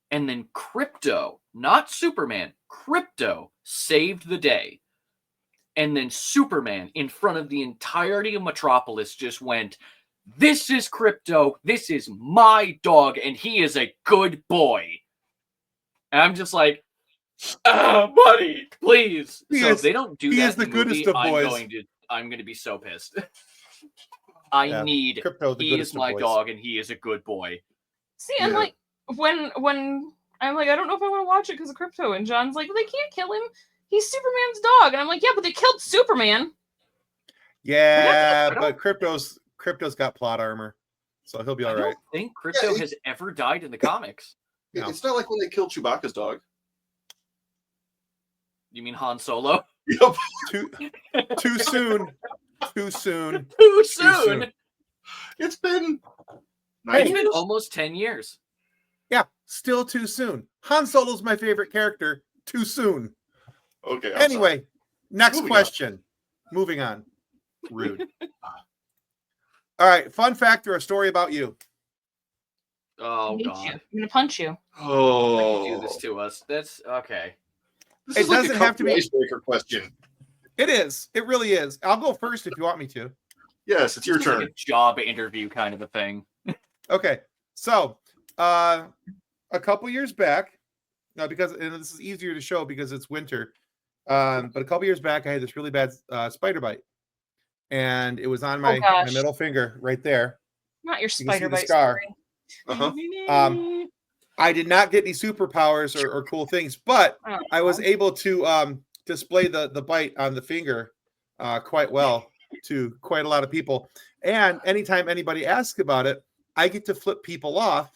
And then Crypto, not Superman, Crypto saved the day. And then Superman, in front of the entirety of Metropolis, just went, this is Crypto, this is my dog, and he is a good boy. And I'm just like, buddy, please. So if they don't do that in the movie, I'm going to be so pissed. Crypto, he is my dog, and he is a good boy. See, I'm like, when I'm like, I don't know if I want to watch it because of Crypto, and John's like, they can't kill him. He's Superman's dog, and I'm like, yeah, but they killed Superman. Yeah, but Crypto's got plot armor, so he'll be all right. I don't think Crypto has ever died in the comics. No. It's not like when they killed Chewbacca's dog. You mean Han Solo? Yep. Too soon. Too soon. Too soon. soon. It's been It's 9 been years. almost 10 years. Yeah, still too soon. Han Solo's my favorite character. Too soon. Okay. I'm Anyway, sorry. next Moving on. question. Moving on. Rude. All right. Fun fact or a story about you. Oh, I hate God. you. I'm gonna punch you. Oh, Do this to us. That's okay. This It is like doesn't a have to be- icebreaker question. It is. It really is. I'll go first if you want me to. Yes, it's your This is turn. like a job interview kind of a thing. Okay. So, a couple years back, because and this is easier to show because it's winter. But a couple years back, I had this really bad spider bite, and it was on my gosh. middle finger right there. Not your You can see spider the bite scar. story. Uh-huh. I did not get any superpowers or cool things, but Oh, I was able to display the bite on the finger quite well to quite a lot of people. And anytime anybody asks about it, I get to flip people off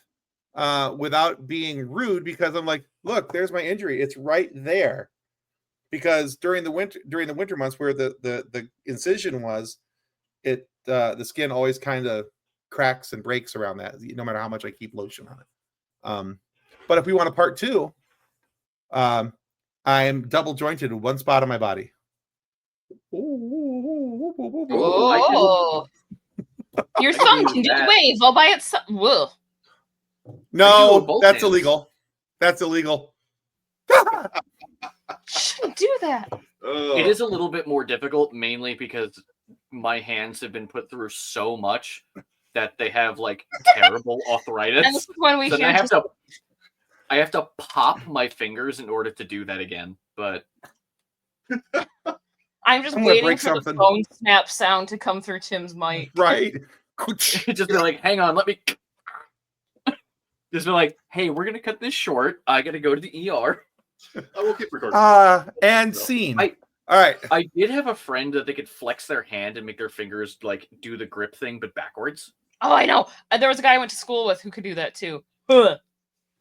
without being rude because I'm like, look, there's my injury. It's right there. Because during the winter months where the incision was, the skin always kind of cracks and breaks around that, no matter how much I keep lotion on it. But if we want a part two, I am double jointed in one spot on my body. Oh, your I can thumb do can do the that. wave all by itself. Whoa. I do No, with both that's hands. illegal. That's illegal. Shouldn't do that. It is a little bit more difficult, mainly because my hands have been put through so much that they have like terrible arthritis. And this is when we So then hear just I have to pop my fingers in order to do that again. But I'm just I'm gonna waiting break for something. the bone snap sound to come through Tim's mic. Right? just be like, hang on, let me just be like, hey, we're gonna cut this short. I gotta go to the ER. I will keep recording. And No. scene. I- All right. I did have a friend that they could flex their hand and make their fingers like do the grip thing, but backwards. Oh, I know. There was a guy I went to school with who could do that too. Ugh.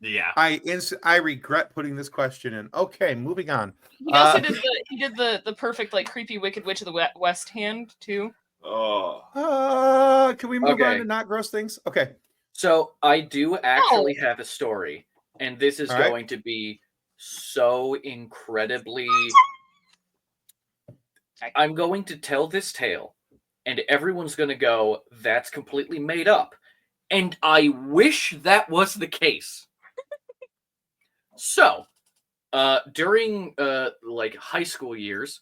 Yeah. I regret putting this question in. Okay, moving on. He also did the perfect like creepy Wicked Witch of the West hand too. Oh. Can we move on Okay. to not gross things? Okay. So I do actually have a story, and this is All right. going to be so incredibly. I'm going to tell this tale, and everyone's going to go, that's completely made up. And I wish that was the case. So, during like high school years,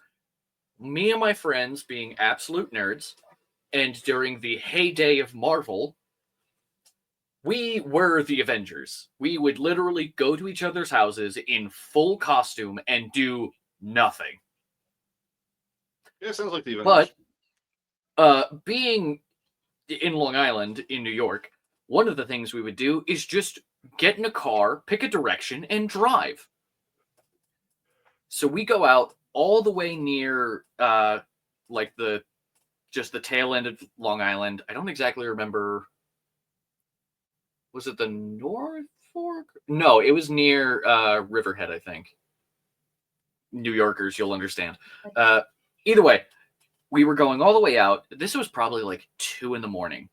me and my friends being absolute nerds, and during the heyday of Marvel, we were the Avengers. We would literally go to each other's houses in full costume and do nothing. Yeah, sounds like the Avengers. But being in Long Island, in New York, one of the things we would do is just get in a car, pick a direction, and drive. So we go out all the way near like the tail end of Long Island. I don't exactly remember. Was it the North Fork? No, it was near Riverhead, I think. New Yorkers, you'll understand. Either way, we were going all the way out. This was probably like 2 a.m.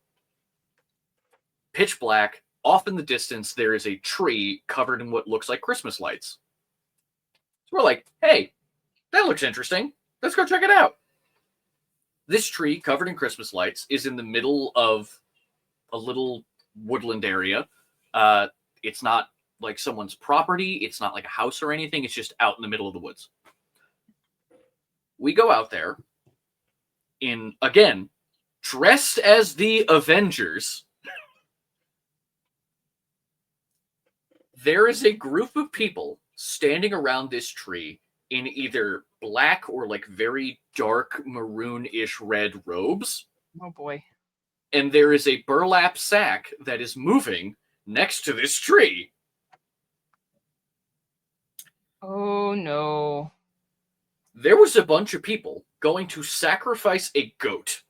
Pitch black. Off in the distance, there is a tree covered in what looks like Christmas lights. So we're like, hey, that looks interesting. Let's go check it out. This tree covered in Christmas lights is in the middle of a little woodland area. It's not like someone's property. It's not like a house or anything. It's just out in the middle of the woods. We go out there in, again, dressed as the Avengers. There is a group of people standing around this tree in either black or like very dark maroon-ish red robes. Oh boy. And there is a burlap sack that is moving next to this tree. Oh no. There was a bunch of people going to sacrifice a goat.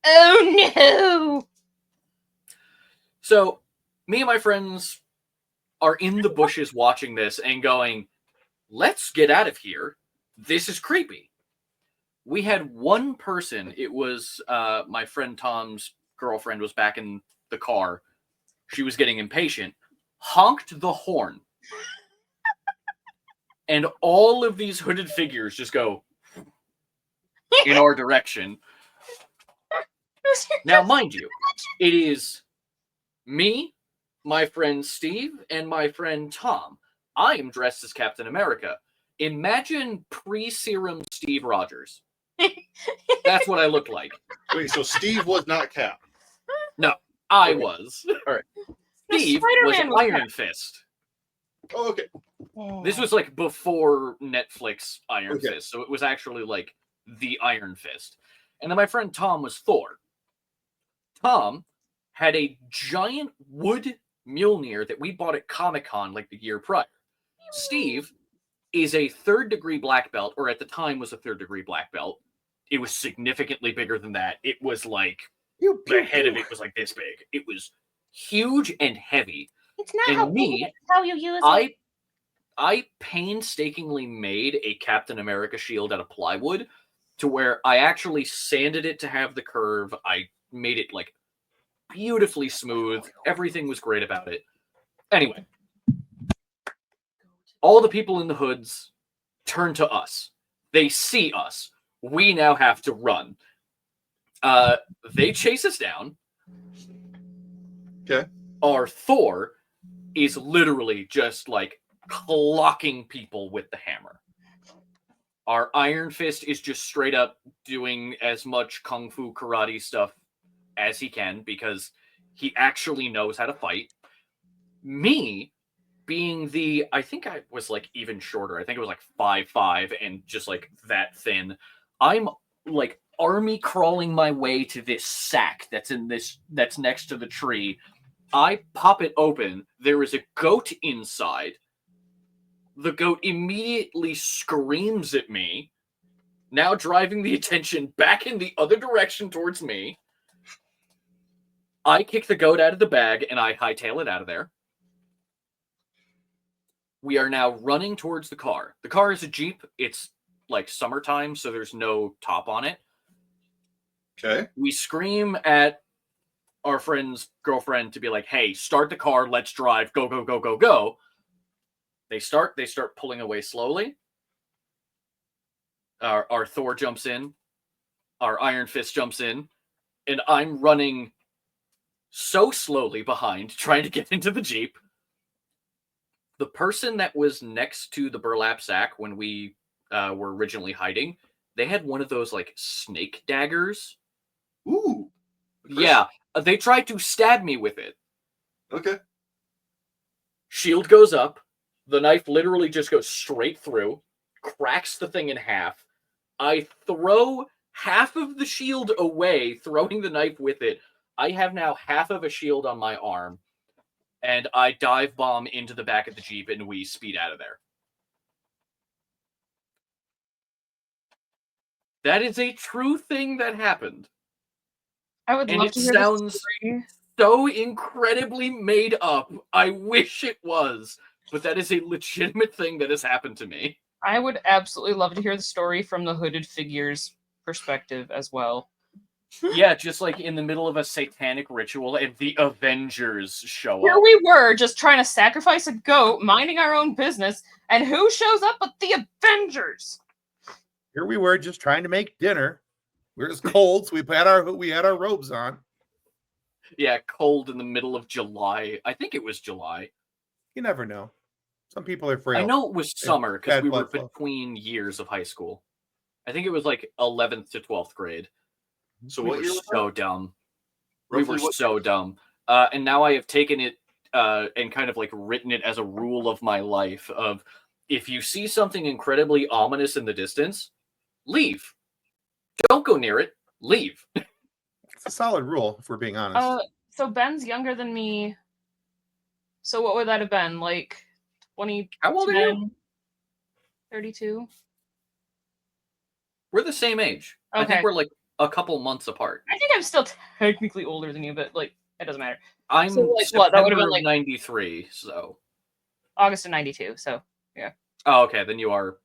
Oh no. So, me and my friends are in the bushes watching this and going, let's get out of here. this is creepy. We had one person, it was my friend Tom's girlfriend was back in the car. She was getting impatient, honked the horn. And all of these hooded figures just go in our direction. Now, mind you, it is me, my friend Steve, and my friend Tom. I am dressed as Captain America. Imagine pre-serum Steve Rogers. That's what I look like. Wait, so Steve was not Cap. No, I Okay. was. All right. Steve was Spider-Man was Iron Fist. Oh, okay. This was like before Netflix Iron Okay. Fist, so it was actually like the Iron Fist. And then my friend Tom was Thor. Tom had a giant wood Mjolnir that we bought at Comic-Con like the year prior. Steve is a 3rd degree black belt, or at the time was a 3rd degree black belt. It was significantly bigger than that. It was like, the head of it was like this big. It was huge and heavy. It's not And how me, it's how you use it. I painstakingly made a Captain America shield out of plywood to where I actually sanded it to have the curve. I made it like beautifully smooth. Everything was great about it. Anyway, all the people in the hoods turn to us. They see us. We now have to run. They chase us down. Okay. Our Thor is literally just like clocking people with the hammer. Our Iron Fist is just straight up doing as much kung fu karate stuff as he can because he actually knows how to fight. Me, being I think I was like even shorter. I think it was like 5'5" and just like that thin. I'm like army crawling my way to this sack that's next to the tree. I pop it open. There is a goat inside. The goat immediately screams at me, now driving the attention back in the other direction towards me. I kick the goat out of the bag and I hightail it out of there. We are now running towards the car. The car is a Jeep. It's like summertime, so there's no top on it. Okay. We scream at our friend's girlfriend to be like, hey, start the car. Let's drive. Go, go, go, go, go. They start pulling away slowly. Our Thor jumps in. Our Iron Fist jumps in. And I'm running so slowly behind, trying to get into the Jeep. The person that was next to the burlap sack when we were originally hiding, they had one of those like snake daggers. Ooh. Yeah, they tried to stab me with it. Okay. Shield goes up. The knife literally just goes straight through, cracks the thing in half. I throw half of the shield away, throwing the knife with it. I have now half of a shield on my arm, and I dive bomb into the back of the Jeep, and we speed out of there. That is a true thing that happened. I would And love it to hear sounds the story. so incredibly made up. I wish it was, but that is a legitimate thing that has happened to me. I would absolutely love to hear the story from the hooded figure's perspective as well. Yeah, just like in the middle of a satanic ritual and the Avengers show Here up. we were, just trying to sacrifice a goat, minding our own business, and who shows up but the Avengers? Here we were just trying to make dinner. We were just cold, so we had our robes on. Yeah, cold in the middle of July. I think it was July. You never know. Some people are frail. I know it was summer because bad we were blood flow. between years of high school. I think it was like 11th to 12th grade. So We what were year was so that? dumb. Roughly We were what so year? dumb. And now I have taken it and kind of like written it as a rule of my life of if you see something incredibly ominous in the distance, leave. Don't go near it. Leave. It's a solid rule, if we're being honest. So Ben's younger than me. So what would that have been? Like 2010? How old are you? 32? We're the same age. I Okay. think we're like a couple months apart. I think I'm still technically older than you, but like it doesn't matter. I'm So, like, September what, that would've been, of like- 93, so. August of 92, so Oh, okay, then you are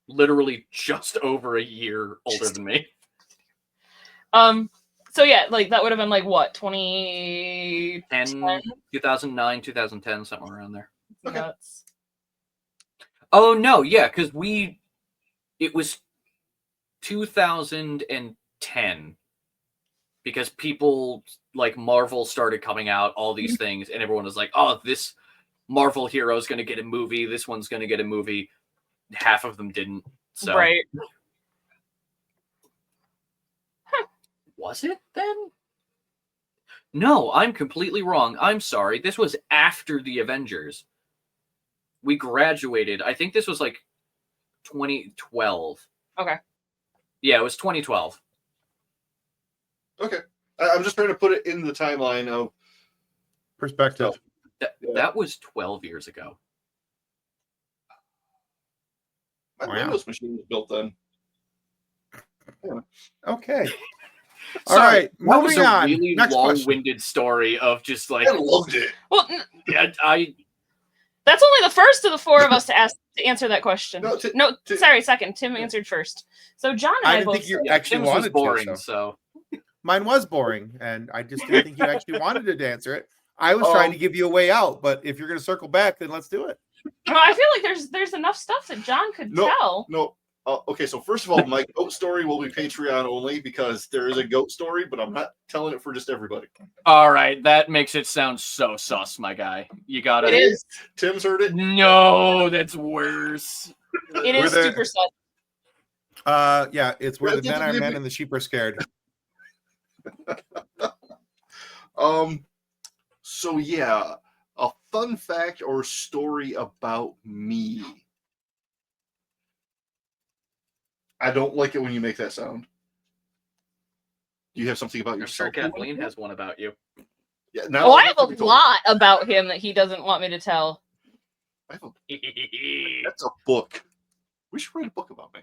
literally just over a year older than me. So yeah, like that would have been like what, 2010? 2009, 2010, somewhere around there. Okay. Nuts. Oh no, yeah, because it was 2010 because people like Marvel started coming out, all these things, and everyone was like, "Oh, this Marvel hero is going to get a movie. This one's going to get a movie." Half of them didn't. So Right. was it then? No, I'm completely wrong. I'm sorry. This was after the Avengers. We graduated. I think this was like 2012. Okay. Yeah, it was 2012. Okay. I'm just trying to put it in the timeline of Perspective. That was 12 years ago. my Wow. Windows machine was built then. Okay. All Sorry, right. that was Moving a on. really Next question. long-winded story of just like I loved it. Well, I that's only the first of the four of us to answer that question. No, Sorry, second. Tim answered first. So John and I I didn't both think you said- actually Tim's was wanted boring, to. so Mine was boring, and I just didn't think you actually wanted to answer it. I was trying to give you a way out, but if you're going to circle back, then let's do it. Well, I feel like there's enough stuff that John could tell. No. Okay, so first of all, my goat story will be Patreon only because there is a goat story, but I'm not telling it for just everybody. all right, that makes it sound so sus, my guy. You gotta. It is. Tim's heard it. No, that's worse. It is We're the- super sus. Yeah, it's where the men are men and the sheep are scared. So yeah, a fun fact or story about me. I don't like it when you make that sound. Do you have something about I'm sure yourself? Kathleen has one about you. Yeah, now Oh, I have a lot about him that he doesn't want me to tell. That's a book. We should write a book about me.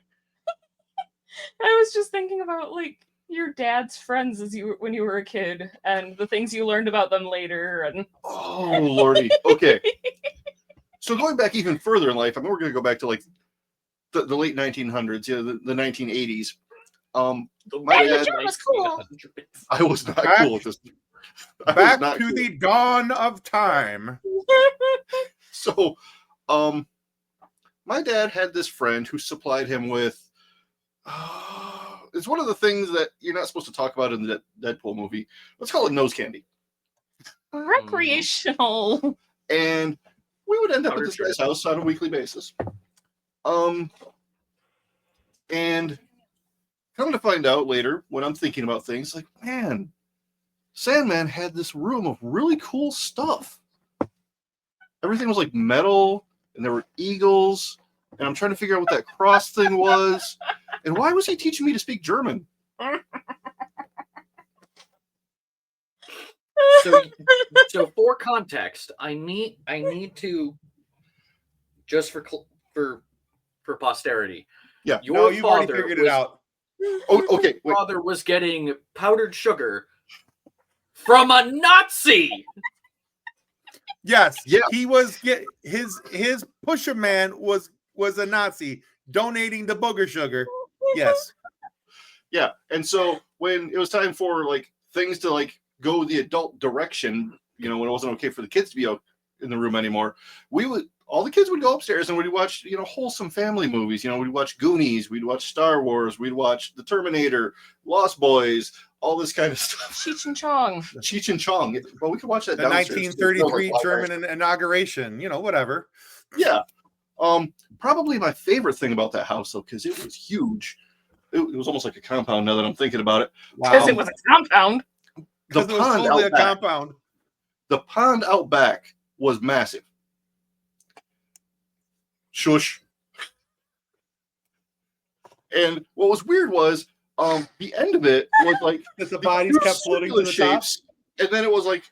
I was just thinking about like your dad's friends when you were a kid and the things you learned about them later and Oh lordy. Okay. So going back even further in life, I mean, we're going to go back to like the late 1900s, the 1980s. My Hey, dad, John was cool. I was not Back- cool at this. I was Back not to cool. the dawn of time. So, my dad had this friend who supplied him with. It's one of the things that you're not supposed to talk about in the Deadpool movie. Let's call it nose candy. Recreational. And we would end up Powdered at this guy's house on a weekly basis. And come to find out later, when I'm thinking about things, like, man, Sandman had this room of really cool stuff. Everything was like metal, and there were eagles, and I'm trying to figure out what that cross thing was. And why was he teaching me to speak German? So for context, I need to just for posterity. Yeah. Your No, you've already father figured was, it out. Oh, okay. Wait. Father was getting powdered sugar from a Nazi. Yes. Yeah. He was his pusher man was a Nazi donating the booger sugar. Yes. Yeah. And so when it was time for like things to like go the adult direction, when it wasn't okay for the kids to be out in the room anymore, all the kids would go upstairs and we'd watch, wholesome family movies. We'd watch Goonies, we'd watch Star Wars, we'd watch The Terminator, Lost Boys, all this kind of stuff. Cheech and Chong. Cheech and Chong. Well, we could watch that The downstairs. 1933 German inauguration, whatever. Yeah. Probably my favorite thing about that house, though, because it was huge. It was almost like a compound now that I'm thinking about it. Because it was a compound. The Because it was pond totally a out back. compound. The pond out back was massive. Shush. And what was weird was the end of it was like That the bodies kept floating to the top. and then it was like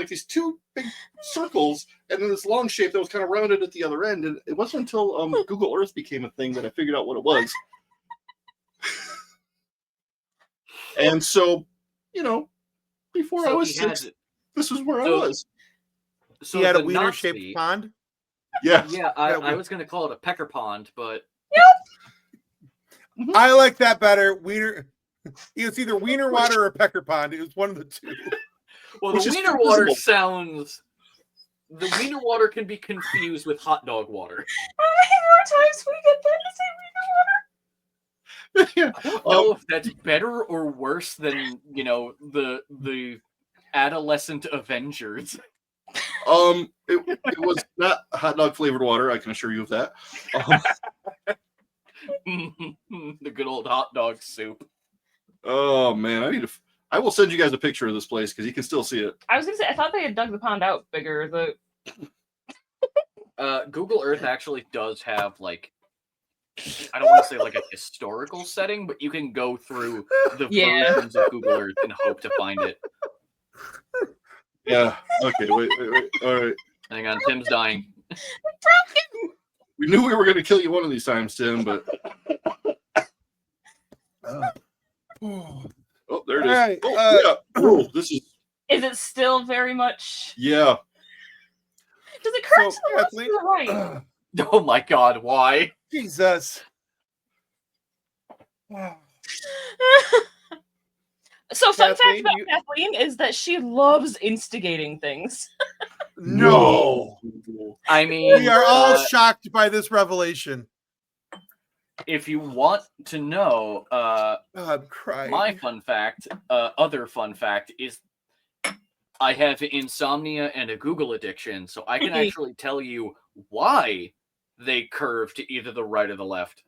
these two big circles, and then this long shape that was kind of rounded at the other end. And it wasn't until Google Earth became a thing that I figured out what it was. And so, before I was 6, this was where I was. So He had a the wiener-shaped Nazi- pond. Yeah. Yeah, I was gonna call it a pecker pond, but I like that better. Wiener. It's either wiener water or pecker pond. It was one of the two. well, Which the is wiener water feasible. sounds. The wiener water can be confused with hot dog water. How many more times we get that to say Yeah. I don't know if that's better or worse than the adolescent Avengers. It was not hot dog flavored water. I can assure you of that. The good old hot dog soup. Oh man, I will send you guys a picture of this place because you can still see it. I was gonna say I thought they had dug the pond out bigger. Google Earth actually does have like I don't want to say like a historical setting, but you can go through the Yeah. versions of Google Earth and hope to find it. Yeah. Okay. Wait. All right. Hang on, Tim's dying. We knew we were going to kill you one of these times, Tim, but oh, there it is. All right, Yeah. Oh, this is Is it still very much? yeah. Does it curve So, to the left or Kathleen- the right? Oh my God, why? Jesus. So, fun fact Kathleen, about Kathleen is that she loves instigating things. No. I mean, We are all shocked by this revelation. if you want to know, I'm crying. my other fun fact is I have insomnia and a Google addiction, so I can actually tell you why they curve to either the right or the left.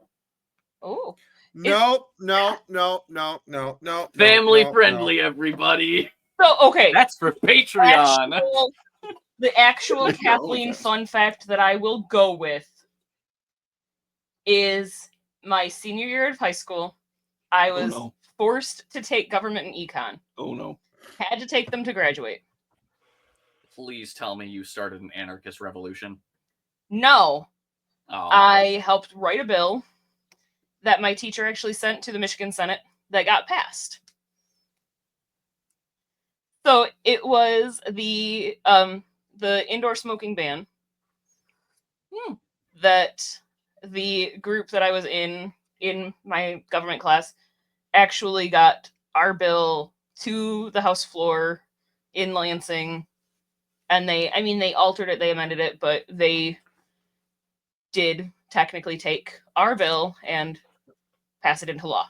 Oh, No. Family no, friendly, everybody. so okay. That's for Patreon. The actual Make your own Kathleen offense. fun fact that I will go with is my senior year of high school. I Oh, was no. forced to take government and econ. Oh no. Had to take them to graduate. Please tell me you started an anarchist revolution. No, Oh, I helped write a bill that my teacher actually sent to the Michigan Senate that got passed. So it was the indoor smoking ban that the group that I was in my government class actually got our bill to the House floor in Lansing, and they altered it, they amended it, but they did technically take our bill and pass it into law.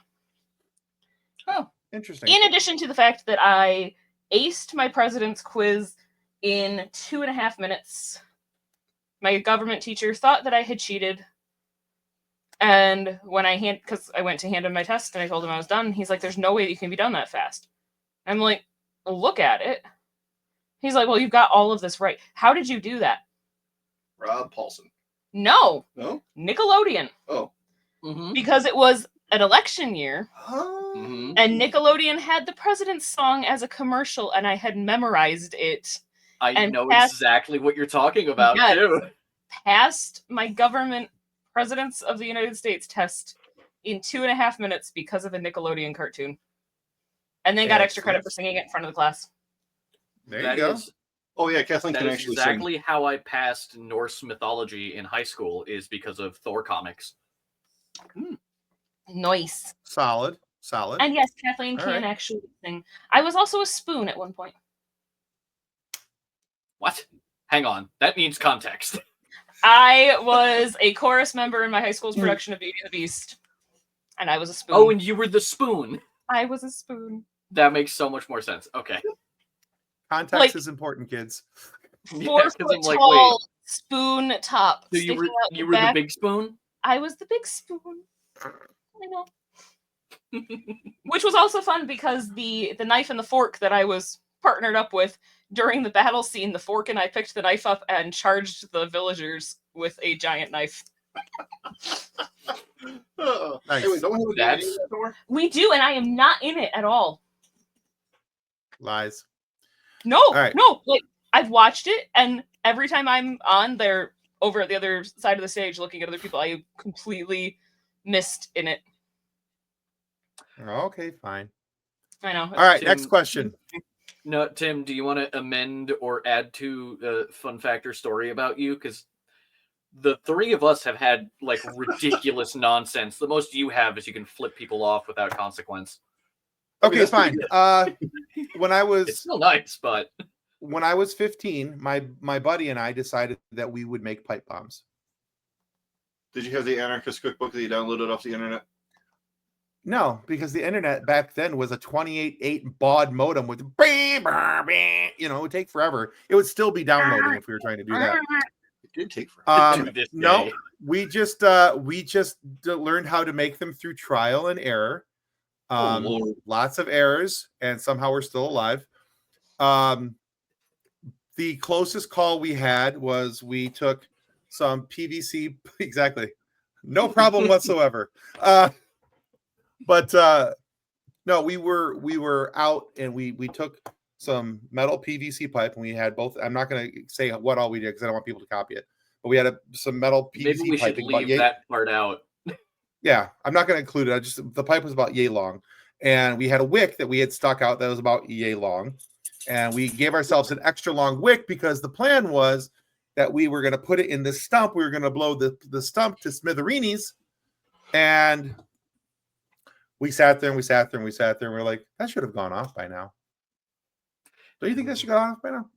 Oh, interesting. In addition to the fact that I aced my president's quiz in 2.5 minutes, my government teacher thought that I had cheated. And when because I went to hand him my test and I told him I was done, he's like, "There's no way that you can be done that fast." I'm like, "Look at it." He's like, "Well, you've got all of this right. How did you do that?" Rob Paulson. No, No. Nickelodeon, Oh. mm-hmm. because it was an election year. Mm-hmm. And Nickelodeon had the president's song as a commercial, and I had memorized it. I And know passed- exactly what you're talking about, Yes. too. Passed my government presidents of the United States test in 2.5 minutes because of a Nickelodeon cartoon. And then got extra credit for singing it in front of the class. There That you go. is- Oh yeah, Kathleen that can is actually exactly how I passed Norse mythology in high school, is because of Thor comics. Nice. Solid. And yes, Kathleen All can right. actually sing. I was also a spoon at one point. What? Hang on. That needs context. I was a chorus member in my high school's production of Beauty and the Beast. And I was a spoon. Oh, and you were the spoon. I was a spoon. That makes so much more sense. Okay. Context Like- is important, kids. 4 Yeah, 'cause foot I'm like, tall spoon top. so you sticking were out you were the back. big spoon? I was the big spoon. I know. Which was also fun because the knife and the fork that I was partnered up with during the battle scene, the fork and I picked the knife up and charged the villagers with a giant knife. Nice. Hey, wait, don't we have a That's- DVD in that door? We do, and I am not in it at all. Lies. No, right. no. Like I've watched it, and every time I'm on there over at the other side of the stage looking at other people, I completely missed in it. Okay, fine. I know. All right, Tim- next question. No, Tim, do you want to amend or add to the fun fact or story about you? Because the three of us have had like ridiculous nonsense. The most you have is you can flip people off without consequence. Okay, that's fine. pretty When I It's was still nice, but 15, my buddy and I decided that we would make pipe bombs. Did you have the anarchist cookbook that you downloaded off the internet? No, because the internet back then was a 28.8 baud modem with it would take forever. It would still be downloading if we were trying to do that. It did take forever. to this No, day. we just learned how to make them through trial and error. Lord. Lots of errors, and somehow we're still alive. The closest call we had was we took some PVC. Exactly, no problem whatsoever. But no, we were out and we took some metal PVC pipe and we had both. I'm not going to say what all we did because I don't want people to copy it. But we had some metal PVC Maybe we should piping. leave that part out. Yeah, I'm not going to include it. The pipe was about yay long, and we had a wick that we had stuck out that was about yay long, and we gave ourselves an extra long wick because the plan was that we were going to put it in the stump. We were going to blow the stump to smithereens, and we sat there and we sat there and we sat there and we're like, that should have gone off by now. Don't you think that should go off by now?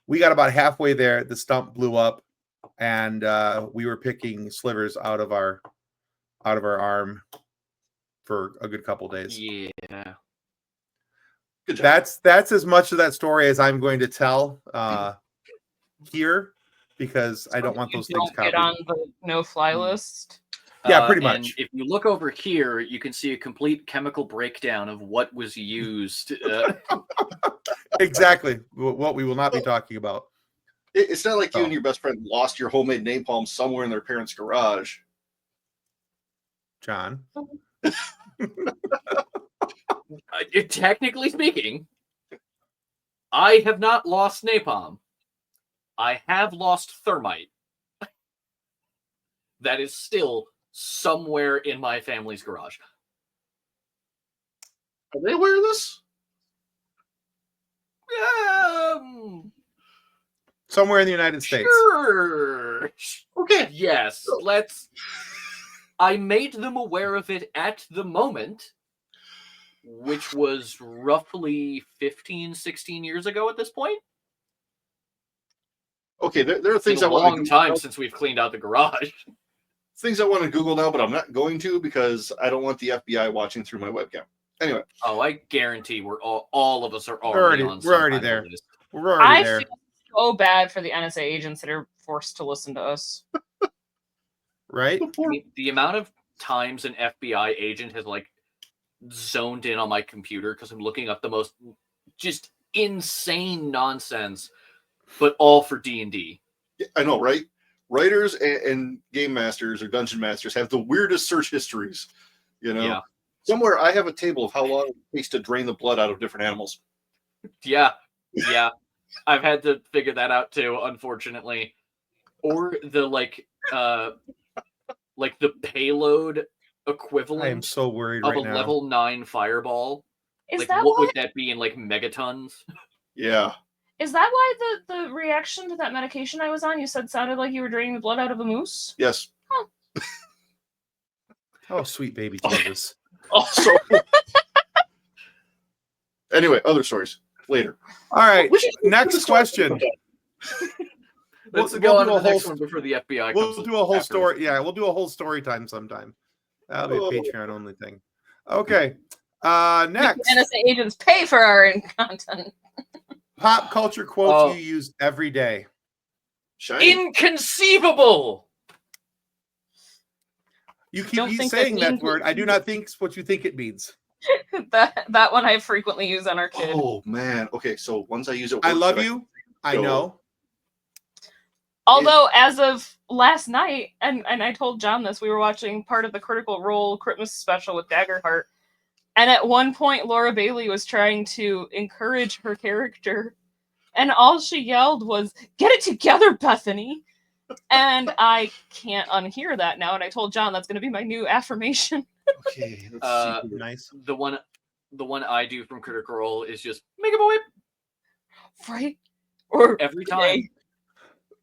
We got about halfway there. The stump blew up, and we were picking slivers out of our arm for a good couple days. Yeah. Good job. That's as much of that story as I'm going to tell here because I don't want those things Don't get copied. on the no-fly list. Yeah, pretty And much. if you look over here, you can see a complete chemical breakdown of what was used. Exactly what we will not be talking about. It's not like you Oh. and your best friend lost your homemade napalm somewhere in their parents' garage. John. Technically speaking, I have not lost napalm. I have lost thermite. That is still somewhere in my family's garage. Are they aware of this? Somewhere in the United States. Sure. Okay. Yes, let's. I made them aware of it at the moment, which was roughly 15, 16 years ago at this point. Okay, there are It's things been I a want long to Google time now, since we've cleaned out the garage. things I want to Google now, but I'm not going to because I don't want the FBI watching through my webcam. Anyway, Oh, I guarantee we're all of us are already on. We're already some kind there. of list. We're already I there. feel so bad for the NSA agents that are forced to listen to us. Right? I mean, the amount of times an FBI agent has like zoned in on my computer because I'm looking up the most just insane nonsense, but all for D&D. I know, right? Writers and game masters or dungeon masters have the weirdest search histories. You know, Yeah. somewhere I have a table of how long it takes to drain the blood out of different animals. Yeah. I've had to figure that out too, unfortunately. Or the like the payload I am equivalent so worried of right a now. level 9 fireball. Is Like that what why? would that be in like megatons? Yeah. Is that why the reaction to that medication I was on you said sounded like you were draining the blood out of a moose? Yes. Oh, sweet baby Jesus. Also. Anyway, other stories later. All right. We should- Next question. Let's We'll go do on to a the next whole- one before the FBI We'll comes. do a whole after us. story. Yeah, we'll do a whole story time sometime. That'll be a Oh. Patreon only thing. Okay. Next. NSA agents pay for our content. Pop culture quote Oh. you use every day. Shiny. Inconceivable. You keep Don't think saying that that means word. I do not think it's what you think it means. that one I frequently use on our kid. Oh man. Okay, so ones I use at work I love that you. I go- know. Although, as of last night, and I told John this, we were watching part of the Critical Role Christmas special with Daggerheart, and at one point, Laura Bailey was trying to encourage her character, and all she yelled was, "Get it together, Bethany!" And I can't unhear that now, and I told John that's going to be my new affirmation. Okay, let's see. Nice. The one I do from Critical Role is just make a boy Right? Or every today. time.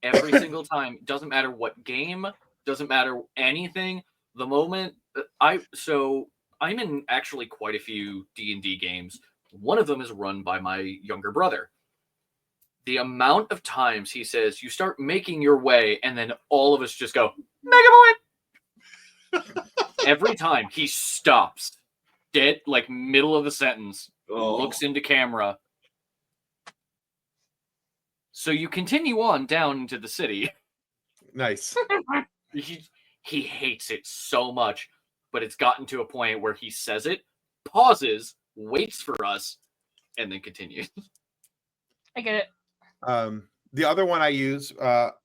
every single time. Doesn't matter what game, doesn't matter anything. The moment I'm in actually quite a few D&D games. One of them is run by my younger brother. The amount of times he says, you start making your way, and then all of us just go, Mega Boy! Every time he stops, dead, like middle of the sentence, looks into camera. So you continue on down into the city. Nice. He hates it so much, but it's gotten to a point where he says it, pauses, waits for us, and then continues. I get it. The other one I use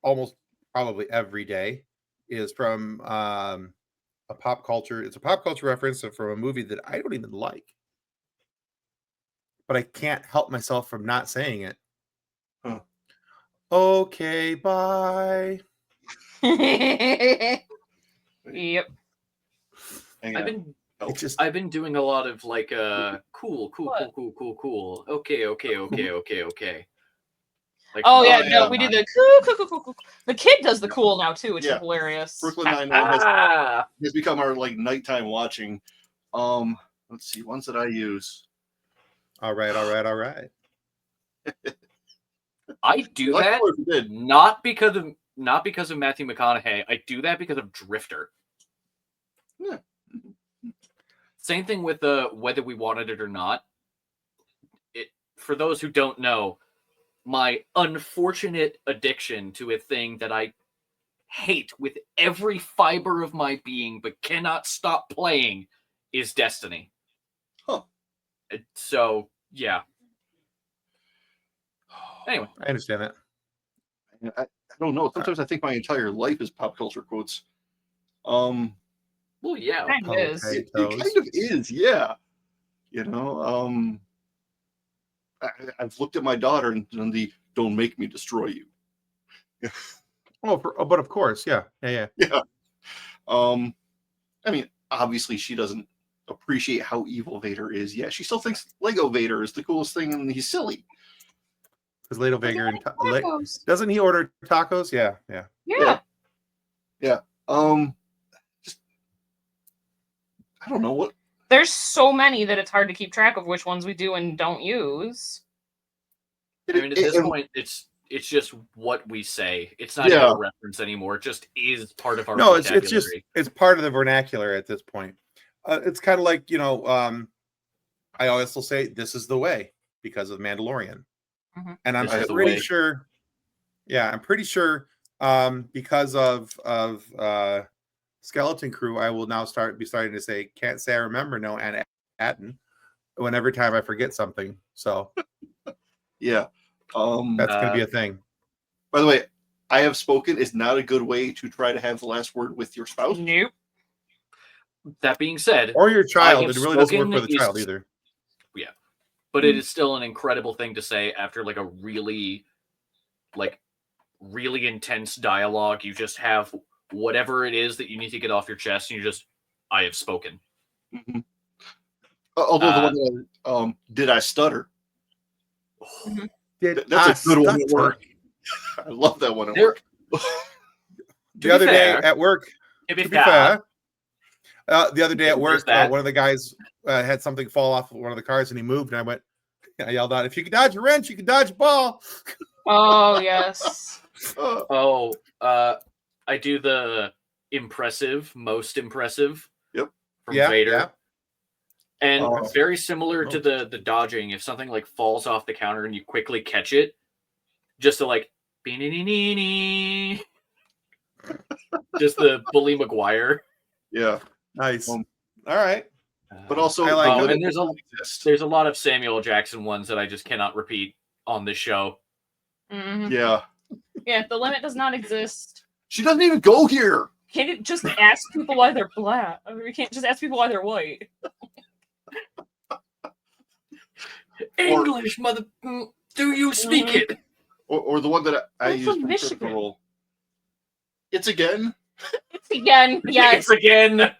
almost probably every day is from a pop culture. It's a pop culture reference from a movie that I don't even like, but I can't help myself from not saying it. Huh. Okay, bye. Yep. I've been doing a lot of like cool. What? Okay. Like, Oh yeah, yeah. no, we do the cool. The kid does the cool now too, which is hilarious. Brooklyn Nine-Nine has become our like nighttime watching. Let's see, ones that I use. All right. I do that not because of Matthew McConaughey. I do that because of Drifter. Yeah. Same thing with Whether We Wanted It or Not. For those who don't know, my unfortunate addiction to a thing that I hate with every fiber of my being but cannot stop playing is Destiny. Huh. So, yeah. Anyway. I understand that. I don't know. Sometimes I think my entire life is pop culture quotes. Well, yeah. Kind of is. It kind of is, yeah. You know, I've looked at my daughter and done the "Don't make me destroy you." But of course, yeah. I mean, obviously, she doesn't appreciate how evil Vader is. Yeah, she still thinks Lego Vader is the coolest thing, and he's silly. Because Lego Vader doesn't he order tacos? Yeah. Just I don't know what. There's so many that it's hard to keep track of which ones we do and don't use. I mean, at this point, it's just what we say. It's not even a reference anymore. It just is part of our vocabulary. It's part of the vernacular at this point. It's kind of like, I always will say, this is the way because of Mandalorian. Mm-hmm. And I'm pretty sure, because of Skeleton Crew, I will now be starting to say, can't say I remember, no, and Atten, every time I forget something. So yeah. That's going to be a thing. By the way, I have spoken is not a good way to try to have the last word with your spouse. Nope. That being said, or your child, it really doesn't work for the child either. Yeah, but it is still an incredible thing to say after like a really intense dialogue. You just have whatever it is that you need to get off your chest, and you just, I have spoken. Mm-hmm. Although the one that did I stutter? Mm-hmm. That's a good one at work. I love that one at work. The other day at work, the other day at work, one of the guys had something fall off one of the cars and he moved, and I yelled out, if you can dodge a wrench, you can dodge a ball. Oh, yes. I do the most impressive from Vader. Yeah. And very similar to the dodging, if something like falls off the counter and you quickly catch it, just to like, just the Bully Maguire. Yeah. Nice. All right. But also, and there's a lot of Samuel Jackson ones that I just cannot repeat on this show. Mm-hmm. Yeah. Yeah, the limit does not exist. She doesn't even go here. Can't you just ask people why they're black? I mean, you can't just ask people why they're white. English, mother. Do you speak it? Or the one that I use from Critical Role. It's again. It's again. Yes. It's again.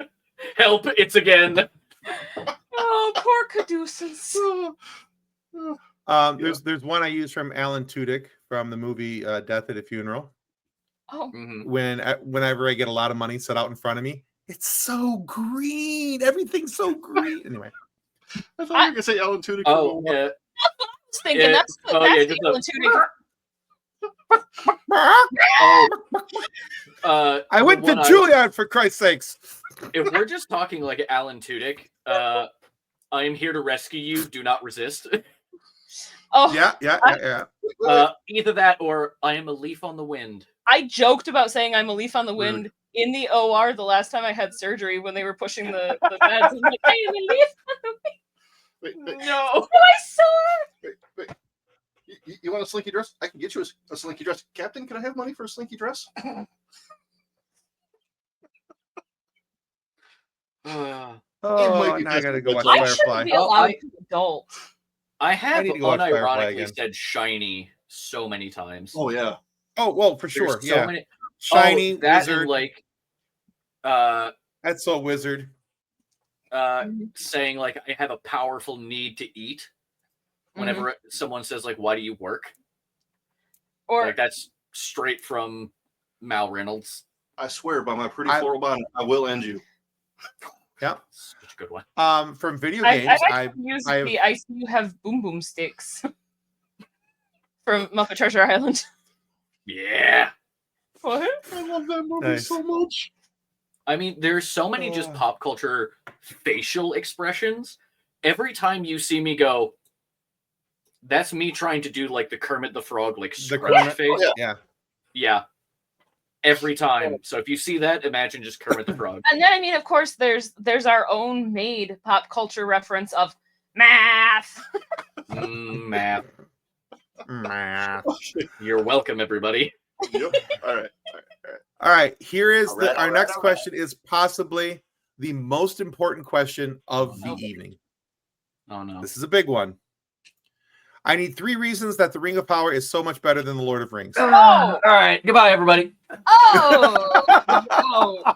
Help! It's again. Oh, poor Caduceus. There's one I use from Alan Tudyk from the movie Death at a Funeral. Oh, Mhm. Whenever I get a lot of money set out in front of me, it's so green. Everything's so green. Anyway, I thought you were gonna say Alan Tudyk. Oh, yeah. I was thinking Yeah. that's Oh, yeah, the just Alan Tudyk. I went to one I- Juilliard for Christ's sakes. If we're just talking like Alan Tudyk, I am here to rescue you. Do not resist. Oh, Yeah. Either that or I am a leaf on the wind. I joked about saying I'm a leaf on the wind in the OR the last time I had surgery when they were pushing the beds. I'm like, I am a leaf on the wind. Wait, No. I saw. wait. You want a slinky dress? I can get you a slinky dress. Captain, can I have money for a slinky dress? Oh, might be now I gotta go watch I I shouldn't Firefly. be allowed to adult. I have need to go watch Firefly unironically again. said shiny so many times. Oh yeah. Oh well, for There's sure. so Yeah, many. shiny that wizard. and like That's so wizard. saying like I have a powerful need to eat. Whenever someone says like, "Why do you work?" Or Like that's straight from Mal Reynolds. I swear by my pretty floral bonnet, I will end you. Yeah. Such a good one. From video I've games, actually used the I see you have boom boom sticks from Muppet Treasure Island. Yeah. What? I love that movie Nice. so much. I mean, there's so many just pop culture facial expressions. Every time you see me go, that's me trying to do like the Kermit the Frog, like the scratch Kermit. face. Yeah. Yeah. Every time. So if you see that, imagine just Kermit the Frog. And then I mean, of course, there's our own made pop culture reference of math. Math. Math. You're welcome, everybody. Yep. All right. All right. Here is All right, our all next right. question is possibly the most important question of the evening. Oh no. This is a big one. I need 3 reasons that the Ring of Power is so much better than the Lord of Rings. Oh! All right. Goodbye, everybody. Oh!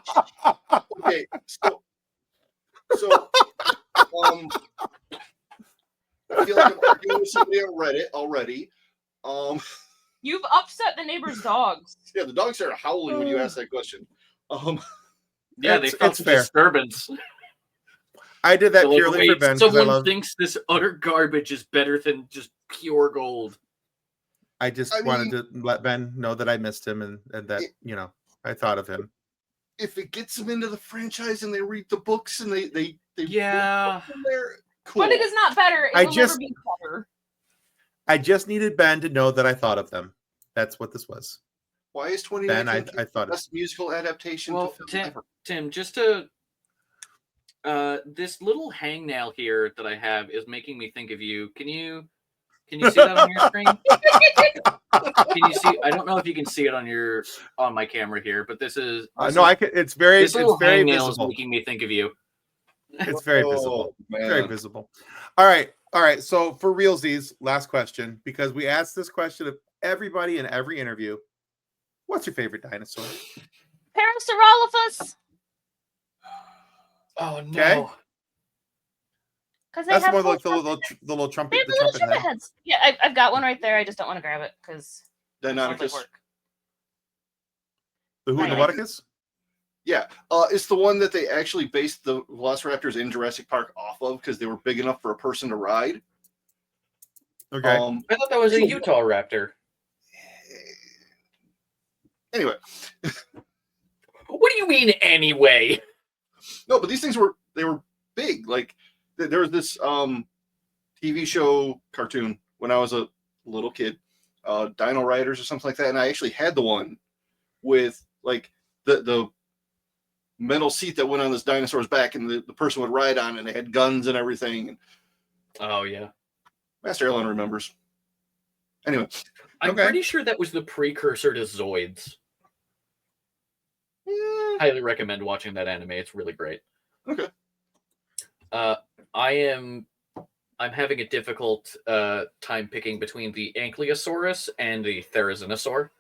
Okay. So I feel like I'm arguing with somebody on Reddit already. You've upset the neighbor's dogs. Yeah, the dogs started howling when you asked that question. Yeah, they felt it's the fair. disturbance. I did that They're like, purely for wait, Ben because I someone love. thinks this utter garbage is better than just pure gold. I just wanted to let Ben know that I missed him and that I thought of him. If it gets them into the franchise and they read the books and they Yeah. they're cool. But it is not better. It will never be better. I just needed Ben to know that I thought of them. That's what this was. Why is 2019 Ben, I thought the best musical adaptation Well, to film ever? Tim, just to this little hangnail here that I have is making me think of you. Can you see that on your screen? Can you see? I don't know if you can see it on my camera here, but this is no, I can. It's very hangnail is visible. making me think of you. It's very visible. Man. Very visible. All right. So for realsies, last question, because we asked this question of everybody in every interview. What's your favorite dinosaur? Parasaurolophus. Oh no! Okay. Because That's more like the little trumpet. They have The little trumpet trumpet head. heads. Yeah, I've got one right there. I just don't want to grab it because Deinonychus. The Right. Nauticus? Yeah, it's the one that they actually based the Velociraptors in Jurassic Park off of because they were big enough for a person to ride. Okay. I thought that was a Utah raptor. Anyway, What do you mean anyway? no, but these things were big. Like there was this TV show cartoon when I was a little kid, Dino Riders or something like that, and I actually had the one with like the metal seat that went on this dinosaur's back, and the person would ride on, and they had guns and everything. Oh yeah. Master Allen remembers. Anyway, I'm Okay. pretty sure that was the precursor to Zoids. Highly recommend watching that anime. It's really great. Okay. I'm having a difficult time picking between the Ankylosaurus and the Therizinosaur.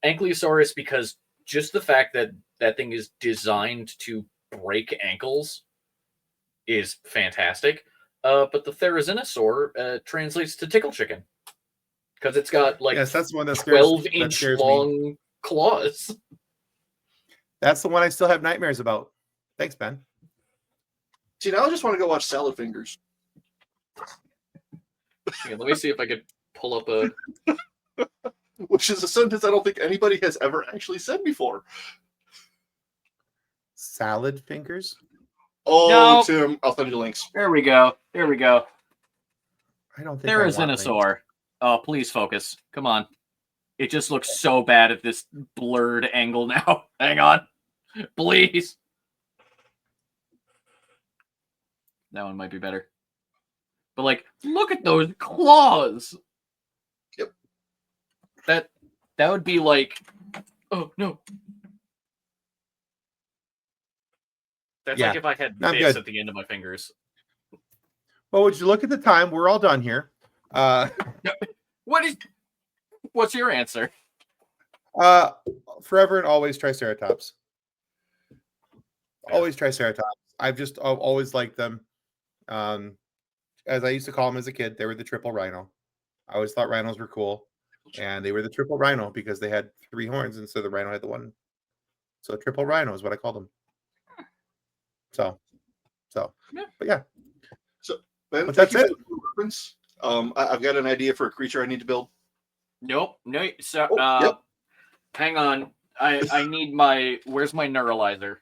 Ankylosaurus because just the fact that that thing is designed to break ankles is fantastic. But the Therizinosaur translates to tickle chicken because it's got like Yes, that's the one that scares, 12-inch long claws. That's the one I still have nightmares about. Thanks, Ben. See, now I just want to go watch Salad Fingers. Yeah, let me see if I could pull up a. Which is a sentence I don't think anybody has ever actually said before. Salad fingers? Oh, No. Tim, I'll send you links. There we go. There we go. I don't think There I is want Venusaur. Oh, please focus. Come on. It just looks so bad at this blurred angle now. Hang on. Please. That one might be better. But like, look at those claws. Yep. That would be like, oh no. That's Yeah. like if I had Not this good. at the end of my fingers. Well, would you look at the time? We're all done here. What's your answer? Forever and always Triceratops. Always Triceratops. I've always liked them. As I used to call them as a kid, they were the triple rhino. I always thought rhinos were cool. And they were the triple rhino because they had 3 horns instead of the rhino had the one. So triple rhino is what I called them. So, Yeah. but yeah. Ben, But thank that's you for the reference. I've got an idea for a creature I need to build. Nope. No. So, Yep. hang on. I need my. Where's my neuralizer?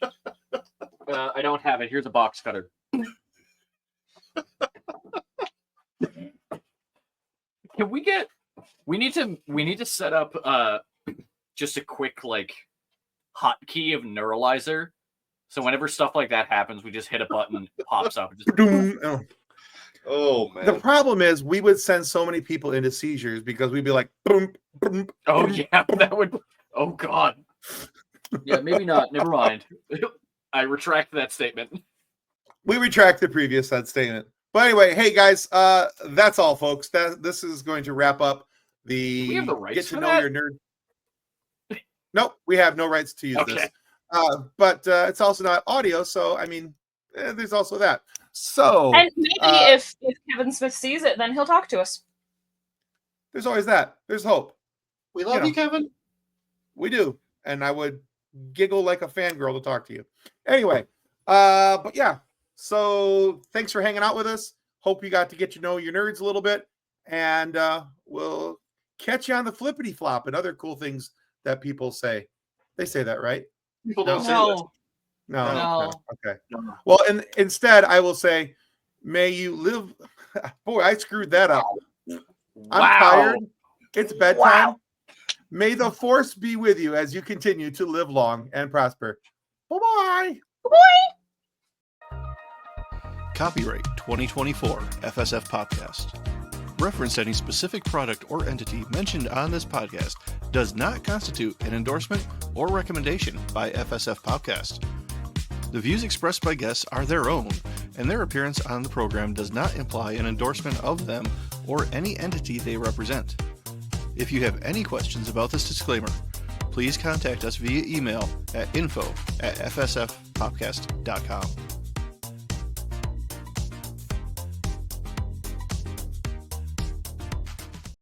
I don't have it. Here's a box cutter. Can we get? We need to set up just a quick like hotkey of neuralizer. So whenever stuff like that happens, we just hit a button, it pops up. Just... Oh, man. The problem is we would send so many people into seizures because we'd be like, boom, boom. Oh yeah, that would. Oh god. Yeah, maybe not. Never mind. I retract that statement. We retract the previous said statement. But anyway, hey guys, that's all, folks. This is going to wrap up the We have the rights Get to for Know that? Your Nerd. Nope, we have no rights to use Okay. this. But it's also not audio, so I mean, there's also that. So And maybe if Kevin Smith sees it, then he'll talk to us. there's always that. There's hope. We love you, Kevin. We do. And I would giggle like a fangirl to talk to you. Anyway, but yeah. So thanks for hanging out with us. Hope you got to get to know your nerds a little bit. And we'll catch you on the flippity flop and other cool things that people say. They say that, right? People don't say that. No. No. Okay. No. Well, and instead I will say, may you live. Boy, I screwed that up. I'm tired. It's bedtime. Wow. May the force be with you as you continue to live long and prosper. Bye-bye. Copyright 2024 FSF PopCast. Reference to any specific product or entity mentioned on this podcast does not constitute an endorsement or recommendation by FSF PopCast. The views expressed by guests are their own, and their appearance on the program does not imply an endorsement of them or any entity they represent. If you have any questions about this disclaimer, please contact us via email at info@fsfpopcast.com.